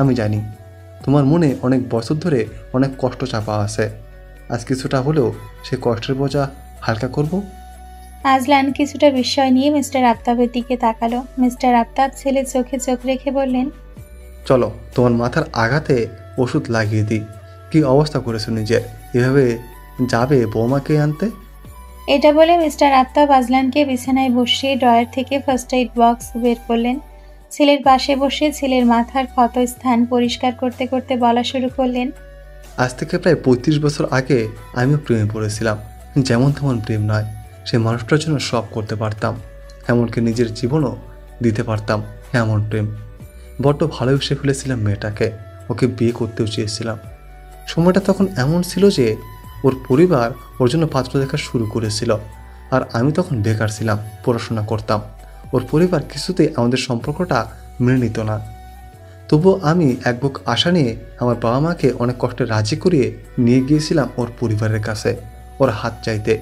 আমি জানি তোমার মনে অনেক বছর ধরে অনেক কষ্ট চাপা আছে। আজ কিছুটা হলেও সে কষ্টের বোঝা হালকা করব। আজলান কিছুটা বিস্ময় নিয়ে মিস্টার আফতাবের দিকে তাকালো। মিস্টার আফতাব ছেলের চোখে চোখ রেখে বললেন, চলো তোমার মাথার আঘাতে ওষুধ লাগিয়ে দিই। কি অবস্থা করেছো নিজের, এভাবে যাবে বৌমাকে আনতে? এটা বলে মিস্টার আফতাব আজলানকে বিছানায় বসিয়ে ড্রয়ার থেকে ফার্স্ট এইড বক্স বের করলেন। ছেলের পাশে বসে ছেলের মাথার ক্ষত স্থান পরিষ্কার করতে করতে বলা শুরু করলেন, আজ থেকে প্রায় 35 বছর আগে আমিও প্রেমে পড়েছিলাম। যেমন তেমন প্রেম নয়, সে মানুষটার জন্য সব করতে পারতাম, এমনকি নিজের জীবনও দিতে পারতাম। এমন প্রেম। বড্ড ভালোবেসে ফেলেছিলাম মেয়েটাকে, ওকে বিয়ে করতেও চেয়েছিলাম। সময়টা তখন এমন ছিল যে ওর পরিবার ওর জন্য পাত্র দেখা শুরু করেছিল, আর আমি তখন বেকার ছিলাম, পড়াশোনা করতাম। ওর পরিবার কিছুতেই আমাদের সম্পর্কটা মেনে নিত না। তবুও আমি এক বুক আশা নিয়ে আমার বাবা মাকে অনেক কষ্টে রাজি করিয়ে নিয়ে গিয়েছিলাম ওর পরিবারের কাছে, ওর হাত চাইতে।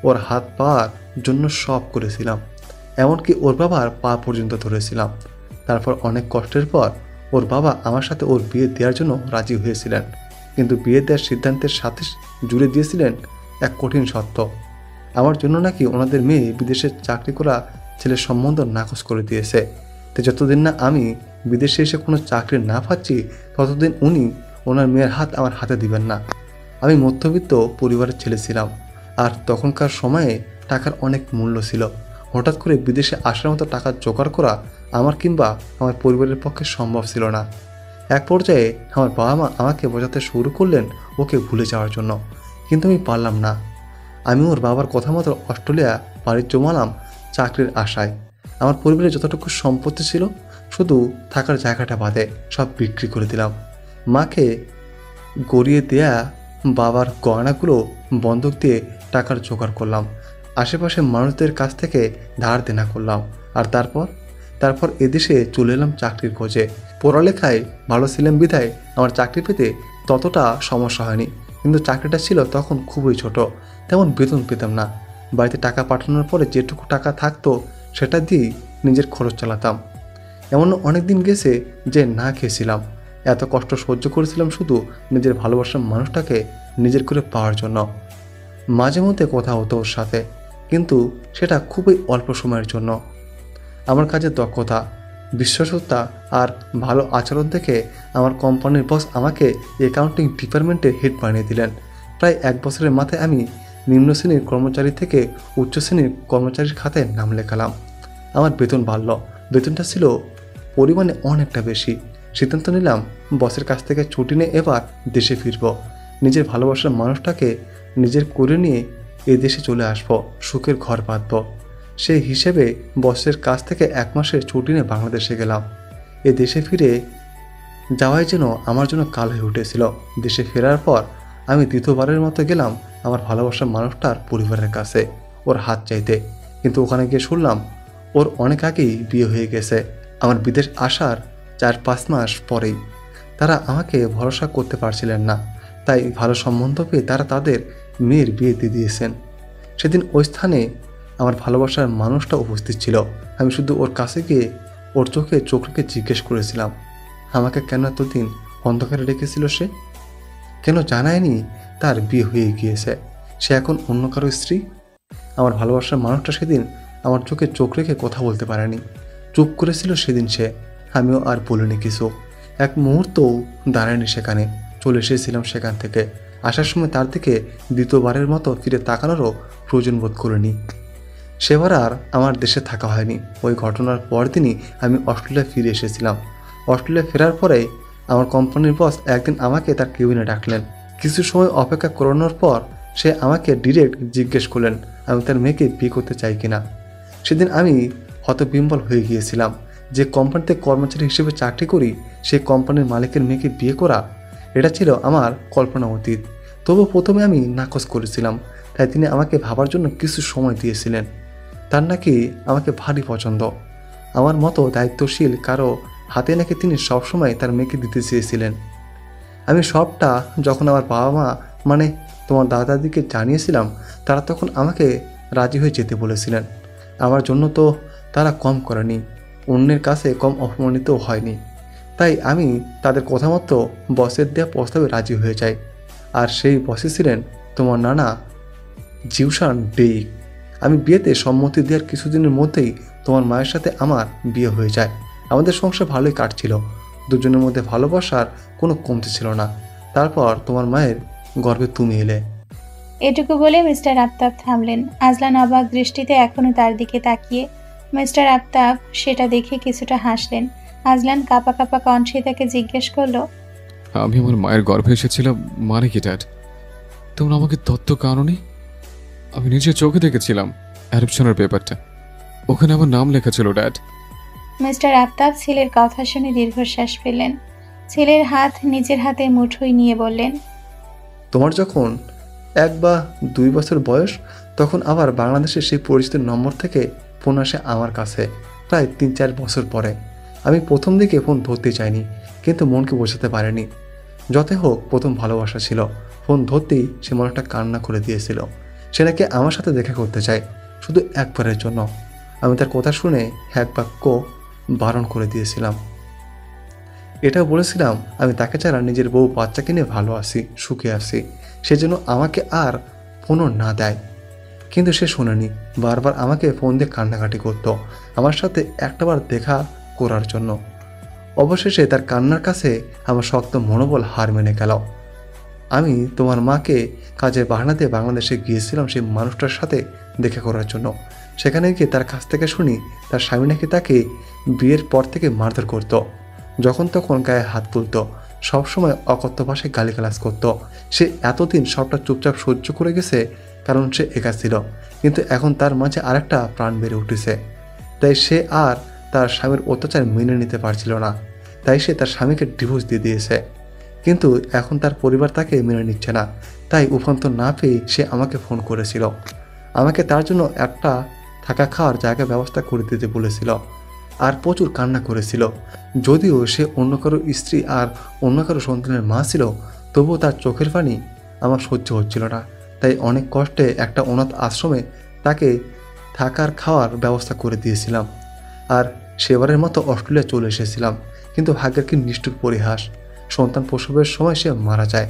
ওর হাত পাওয়ার জন্য সব করেছিলাম, এমনকি ওর বাবার পা পর্যন্ত ধরেছিলাম। তারপর অনেক কষ্টের পর ওর বাবা আমার সাথে ওর বিয়ে দেওয়ার জন্য রাজি হয়েছিলেন, কিন্তু বিয়ে দেওয়ার সিদ্ধান্তের সাথে জুড়ে দিয়েছিলেন এক কঠিন সত্য। আমার জন্য নাকি ওনাদের মেয়ে বিদেশে চাকরি করা ছেলের সম্বন্ধ নাকচ করে দিয়েছে। তো যতদিন না আমি বিদেশে এসে কোনো চাকরি না পাচ্ছি, ততদিন উনি ওনার মেয়ের হাত আমার হাতে দিবেন না। আমি মধ্যবিত্ত পরিবারের ছেলে ছিলাম, আর তখনকার সময়ে টাকার অনেক মূল্য ছিল। হঠাৎ করে বিদেশে আসার মতো টাকা জোগাড় করা আমার কিংবা আমার পরিবারের পক্ষে সম্ভব ছিল না। এক পর্যায়ে আমার বাবা মা আমাকে বোঝাতে শুরু করলেন ওকে ভুলে যাওয়ার জন্য, কিন্তু আমি পারলাম না। আমি ওর বাবার কথা মতো অস্ট্রেলিয়া বাড়ি জমালাম চাকরির আশায়। আমার পরিবারে যতটুকু সম্পত্তি ছিল, শুধু থাকার জায়গাটা বাদে সব বিক্রি করে দিলাম। মাকে গড়িয়ে দেয়া বাবার গয়নাগুলো বন্ধক দিয়ে টাকার জোগাড় করলাম। আশেপাশে মানুষদের কাছ থেকে ধার দেনা করলাম, আর তারপর এদেশে চলে এলাম চাকরির খোঁজে। পড়ালেখায় ভালো ছিলাম বিধায় আমার চাকরি পেতে ততটা সমস্যা হয়নি, কিন্তু চাকরিটা ছিল তখন খুবই ছোট, তেমন বেতন পেতাম না। বাড়িতে টাকা পাঠানোর পরে যেটুকু টাকা থাকতো সেটা দিয়েই নিজের খরচ চালাতাম। এমন অনেক দিন গেছে যে না খেয়েছিলাম। এত কষ্ট সহ্য করেছিলাম শুধু নিজের ভালোবাসার মানুষটাকে নিজের করে পাওয়ার জন্য। মাঝে মধ্যে কথা হতো ওর সাথে, কিন্তু সেটা খুবই অল্প সময়ের জন্য। আমার কাজের দক্ষতা, বিশ্বস্ততা আর ভালো আচরণ থেকে আমার কোম্পানির বস আমাকে অ্যাকাউন্টিং ডিপার্টমেন্টের হেড বানিয়ে দিলেন। প্রায় 1 বছরের মাথায় আমি নিম্ন শ্রেণীর কর্মচারী থেকে উচ্চ শ্রেণীর কর্মচারীর খাতায় নাম লেখালাম। আমার বেতন বাড়ল। বেতনটা ছিল পরিমাণে অনেকটা বেশি। সিদ্ধান্ত নিলাম বসের কাছ থেকে ছুটি নিয়ে এবার দেশে ফিরব। নিজের ভালোবাসার মানুষটাকে নিজের করে নিয়ে এ দেশে চলে আসব, সুখের ঘর বাঁধব। সেই হিসেবে বসের কাছ থেকে 1 মাসের ছুটি নিয়ে বাংলাদেশে গেলাম। এ দেশে ফিরে যাওয়াই যেন আমার জন্য কাল হয়ে উঠেছিল। দেশে ফেরার পর আমি দ্বিতীয়বারের মতো গেলাম আমার ভালোবাসার মানুষটার পরিবারের কাছে ওর হাত চাইতে, কিন্তু ওখানে গিয়ে শুনলাম ওর অনেক আগেই বিয়ে হয়ে গেছে। আমার বিদেশ আসার 4-5 মাস পরেই। তারা আমাকে ভরসা করতে পারছিলেন না, তাই ভালো সম্বন্ধ পেয়ে তারা তাদের মেয়ের বিয়ে দিয়ে দিয়েছেন। সেদিন ওই স্থানে আমার ভালোবাসার মানুষটা উপস্থিত ছিল। আমি শুধু ওর কাছে গিয়ে ওর চোখে চোখ রেখে জিজ্ঞেস করেছিলাম, আমাকে কেন এতদিন অন্ধকারে রেখেছিল সে? কেন জানায়নি তার বিয়ে হয়ে গিয়েছে, সে এখন অন্য কারো স্ত্রী? আমার ভালোবাসার মানুষটা সেদিন আমার চোখে চোখ রেখে কথা বলতে পারেনি, চুপ করেছিল সেদিন সে। আমিও আর বলিনি কিছু। এক মুহূর্তও দাঁড়ায়নি সেখানে। চলে এসেছিলাম সেখান থেকে। আসার সময় তার দিকে দ্বিতীয়বারের মতো ফিরে তাকানোরও প্রয়োজন বোধ করিনি। সেবার আর আমার দেশে থাকা হয়নি। ওই ঘটনার পরদিনই আমি অস্ট্রেলিয়া ফিরে এসেছিলাম। অস্ট্রেলিয়া ফেরার পরে আমার কোম্পানির বস একদিন আমাকে তার কেবিনে ডাকলেন। কিছু সময় অপেক্ষা করানোর পর সে আমাকে ডিরেক্ট জিজ্ঞেস করলেন আমি তার মেয়েকে বিয়ে করতে চাই কিনা। সেদিন আমি হতবিম্বল হয়ে গিয়েছিলাম। যে কোম্পানিতে কর্মচারী হিসেবে চাকরি করি সেই কোম্পানির মালিকের মেয়েকে বিয়ে করা, এটা ছিল আমার কল্পনা অতীত। তবু প্রথমে আমি নাকচ করেছিলাম, তাই তিনি আমাকে ভাবার জন্য কিছু সময় দিয়েছিলেন। তার নাকি আমাকে ভারী পছন্দ। আমার মতো দায়িত্বশীল কারো হাতে নাকি তিনি সবসময় তার মেয়েকে দিতে চেয়েছিলেন। আমি সবটা যখন আমার বাবা মা মানে তোমার দাদাদিকে জানিয়েছিলাম, তারা তখন আমাকে রাজি হয়ে যেতে বলেছিলেন। আমার জন্য তো তারা কম করেনি, অন্যের কাছে কম অপমানিত হয়নি। তাই আমি তাদের কথা মতো বসের দেওয়া প্রস্তাবে রাজি হয়ে যাই। আর সেই বসে ছিলেন তোমার নানা জিউসান ডেইক। আমি বিয়েতে সম্মতি দেওয়ার কিছুদিনের মধ্যেই তোমার মায়ের সাথে আমার বিয়ে হয়ে যায়। আমাদের সংসার ভালোই কাটছিল। দুজনের মধ্যে ভালোবাসার কোনো কমতি ছিল না। তারপর তোমার মায়ের গর্ভে তুমি এলে। এটুকু বলে মিস্টার আফতাব থামলেন। আজলান অবাক দৃষ্টিতে এখনো তার দিকে তাকিয়ে। মিস্টার আফতাব সেটা দেখে কিছুটা হাসলেন। আজলান কাঁপা কাঁপা কণ্ঠে তাকে জিজ্ঞেস করলো, আমি আমার মায়ের গর্ভে এসেছিলাম মানে কি ড্যাড? তোমরা আমাকে তত্ত্ব কারণে? আমি নিজের চোখে দেখেছিলাম অ্যাডপশনের পেপারটা, ওখানে আমার নাম লেখা ছিল ড্যাড। মিস্টার আফতাব ছেলের কথা শুনে দীর্ঘশ্বাস ফেললেন। ছেলের হাত নিজের হাতে মুঠোয় নিয়ে বললেন, তোমার যখন 1 বা 2 বছর বয়স, তখন আবার বাংলাদেশের সেই পরিচিত নম্বর থেকে ফোন আসে আমার কাছে প্রায় 3-4 বছর পরে। আমি প্রথম দিকে ফোন ধরতে চাইনি, কিন্তু মনকে বোঝাতে পারিনি। যতই হোক প্রথম ভালোবাসা ছিল। ফোন ধরতেই সে মানুষটা কান্না করে দিয়েছিল। সে নাকি আমার সাথে দেখা করতে চায়, শুধু একবারের জন্য। আমি তার কথা শুনে এক বাক্য বারণ করে দিয়েছিলাম। এটাও বলেছিলাম আমি তাকে ছাড়া নিজের বউ বাচ্চাকে নিয়ে ভালো আছি, সুখে আছি, সেজন্য আমাকে আর ফোনও না দেয়। কিন্তু সে শোনেনি। বারবার আমাকে ফোন দিয়ে কান্নাকাটি করতো আমার সাথে একটাবার দেখা করার জন্য। অবশেষে তার কান্নার কাছে আমার শক্ত মনোবল হার মেনে গেল। আমি তোমার মাকে কাজের বাহানা দিয়ে বাংলাদেশে গিয়েছিলাম সেই মানুষটার সাথে দেখা করার জন্য। সেখানে গিয়ে তার কাছ থেকে শুনি তার স্বামী নাকি তাকে বিয়ের পর থেকে মারধর করত, যখন তখন গায়ে হাত তুলত, সবসময় অকথ্য ভাষায় গালিগালাজ করত। সে এতদিন সবটা চুপচাপ সহ্য করে গেছে, কারণ সে একা ছিল। কিন্তু এখন তার মাঝে আরেকটা প্রাণ বেড়ে উঠেছে। তাই সে আর তার স্বামীর অত্যাচার মেনে নিতে পারছিল না। তাই সে তার স্বামীকে ডিভোর্স দিয়ে দিয়েছে। কিন্তু এখন তার পরিবার তাকে মেনে নিচ্ছে না। তাই উপান্তর না পেয়ে সে আমাকে ফোন করেছিল। আমাকে তার জন্য একটা থাকা খাওয়ার জায়গা ব্যবস্থা করে দিতে বলেছিল, আর প্রচুর কান্না করেছিল। যদিও সে অন্য কারো স্ত্রী আর অন্য কারো সন্তানের মা ছিল, তবুও তার চোখের পানি আমার সহ্য হচ্ছিল না। তাই অনেক কষ্টে একটা অনাথ আশ্রমে তাকে থাকার খাওয়ার ব্যবস্থা করে দিয়েছিলাম। আর সেবারের মতো অস্ট্রেলিয়া চলে এসেছিলাম। কিন্তু ভাগ্যের কি নিষ্ঠুর পরিহাস, সন্তান প্রসবের সময় সে মারা যায়।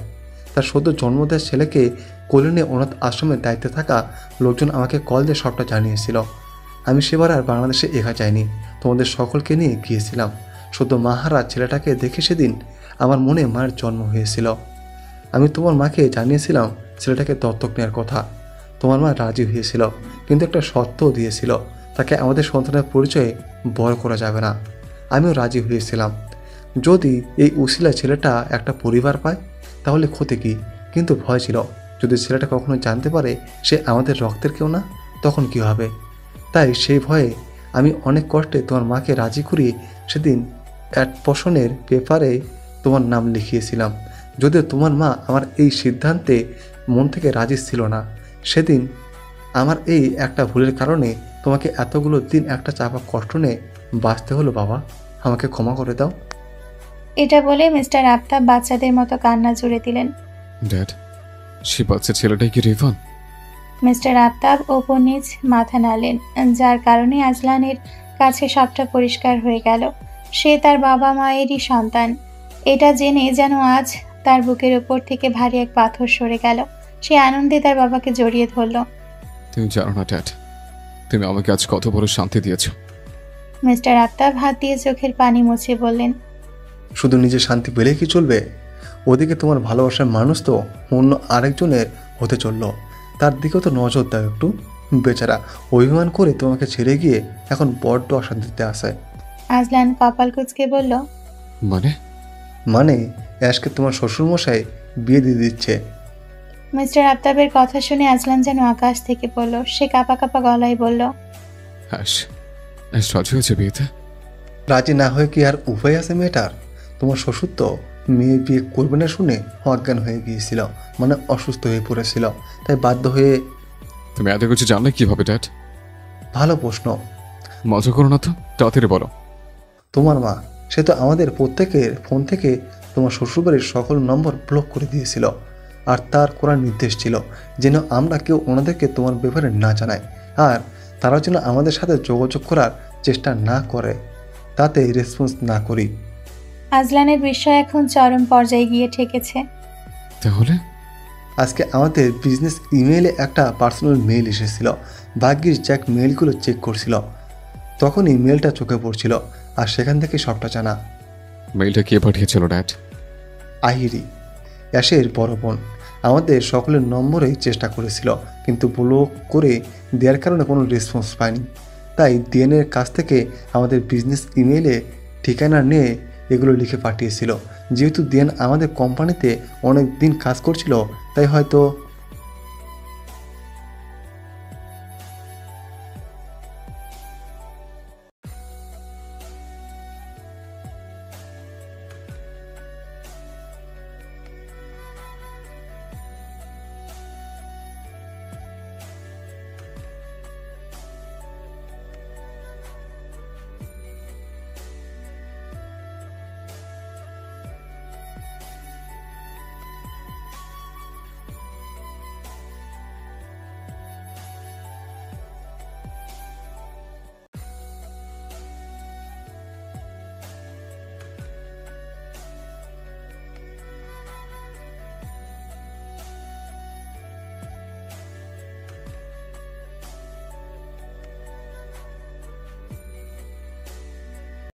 তার সদ্য জন্ম দেওয়া ছেলেকে কোলে নিয়ে অনাথ আশ্রমের দায়িত্বে থাকা লোকজন আমাকে কল দিয়ে সবটা জানিয়েছিল। আমি সেবার আর বাংলাদেশে একা যাইনি, তোমাদের সকলকে নিয়ে গিয়েছিলাম। সদ্য মাহারা ছেলেটাকে দেখে সেদিন আমার মনে মায়ের জন্ম হয়েছিল। আমি তোমার মাকে জানিয়েছিলাম ছেলেটাকে দত্তক নেওয়ার কথা। তোমার মা রাজি হয়েছিল, কিন্তু একটা শর্তও দিয়েছিল, তাকে আমাদের সন্তানের পরিচয়ে বড় করা যাবে না। আমিও রাজি হয়েছিলাম। যদি এই উসিলা ছেলেটা একটা পরিবার পায় তাহলে ক্ষতি কী, কিন্তু ভয় ছিল যদি ছেলেটা কখনো জানতে পারে সে আমাদের রক্তের কেউ না, তখন কী হবে। তাই সেই ভয়ে আমি অনেক কষ্টে তোমার মাকে রাজি করিয়ে সেদিন অ্যাডপশনের পেপারে তোমার নাম লিখিয়েছিলাম। যদিও তোমার মা আমার এই সিদ্ধান্তে মন থেকে রাজি ছিল না। সেদিন আমার এই একটা ভুলের কারণে তোমাকে এতগুলো দিন একটা চাপা কষ্ট নিয়ে বাঁচতে হলো। বাবা, আমাকে ক্ষমা করে দাও। এটা বলে মিস্টার আফতাব বাচ্চাদের মতো কান্না জুড়ে দিলেন। ড্যাড, সে বাচ্চা ছেলেটাই কি রিভান? মিস্টার আফতাব ওপর নিচ মাথা নাড়লেন, যার কারণে আজলানের কাছে সবটা পরিষ্কার হয়ে গেল। সে তার বাবা মায়েরই সন্তান। এটা জেনে যেন আজ তার বুকের ওপর থেকে ভারী এক পাথর সরে গেল। সে আনন্দে তার বাবাকে জড়িয়ে ধরল। তুমি জানো না ড্যাড, তুমি আমাকে আজ কত বড় শান্তি দিয়েছো। মিস্টার আফতাব হাত দিয়ে চোখের পানি মুছে বললেন, শুধু নিজের শান্তি পেলেই কি চলবে? ওদিকে তোমার ভালোবাসার মানুষ তো অন্য আরেকজনের হতে চলল, তার দিকেও তো নজর দাও একটু। বেচারা অভিমান করে তোমাকে ছেড়ে গিয়ে এখন বড্ড অশান্তিতে আসে। আজলান কপাল কুঁচকে বলল, মানে অ্যাশকে তোমার শ্বশুরমশাই বিয়ে দিয়ে দিচ্ছে। মিস্টার আফতাবের কথা শুনে আজলান যেন আকাশ থেকে পড়ল। সে কাঁপা কাঁপা গলায় বলল, অ্যাশ রাজি হয়েছে বিয়েতে? রাজি না হয়ে কি আর উপায় আছে মেয়েটার? তোমার শ্বশুর তো মেয়ে বিয়ে করবে না শুনে অজ্ঞান হয়ে গিয়েছিল, মানে অসুস্থ হয়ে পড়েছিল। তাই বাধ্য হয়ে। তুমি এত কিছু জানলে কিভাবে ড্যাড? ভালো প্রশ্ন। মজা করো না তো, তাড়াতাড়ি বলো। তোমার মা, সে তো আমাদের প্রত্যেকের ফোন থেকে তোমার শ্বশুরবাড়ির সকল নম্বর ব্লক করে দিয়েছিল। আর তার করার নির্দেশ ছিল যেন আমরা কেউ ওনাদেরকে তোমার ব্যাপারে না জানাই, আর তারা যেন আমাদের সাথে যোগাযোগ করার চেষ্টা না করে, তাতে রেসপন্স না করি। আজলানের বিষয় এখন চরম পর্যায়ে গিয়ে ঠেকেছে। তাহলে আজকে আমাদের বিজনেস ইমেইলে একটা পার্সোনাল মেইল এসেছিল। ভাগ্যিস জ্যাক মেইলগুলো চেক করছিল, তখনই মেইলটা চোখে পড়ছিল, আর সেখান থেকে সবটা জানা। মেইলটা কে পাঠিয়েছিল ড্যাড? আহিরি, অ্যাশের বড় বোন, আমাদের সকলের নম্বরেই চেষ্টা করেছিল, কিন্তু ব্লক করে দেওয়ার কারণে কোনো রেসপন্স পায়নি। তাই দিয়ানের কাছ থেকে আমাদের বিজনেস ইমেইলে ঠিকানা নিয়ে এগুলো লিখে পাঠিয়েছিল। যেহেতু দিয়ান আমাদের কোম্পানিতে অনেক দিন কাজ করছিল, তাই হয়তো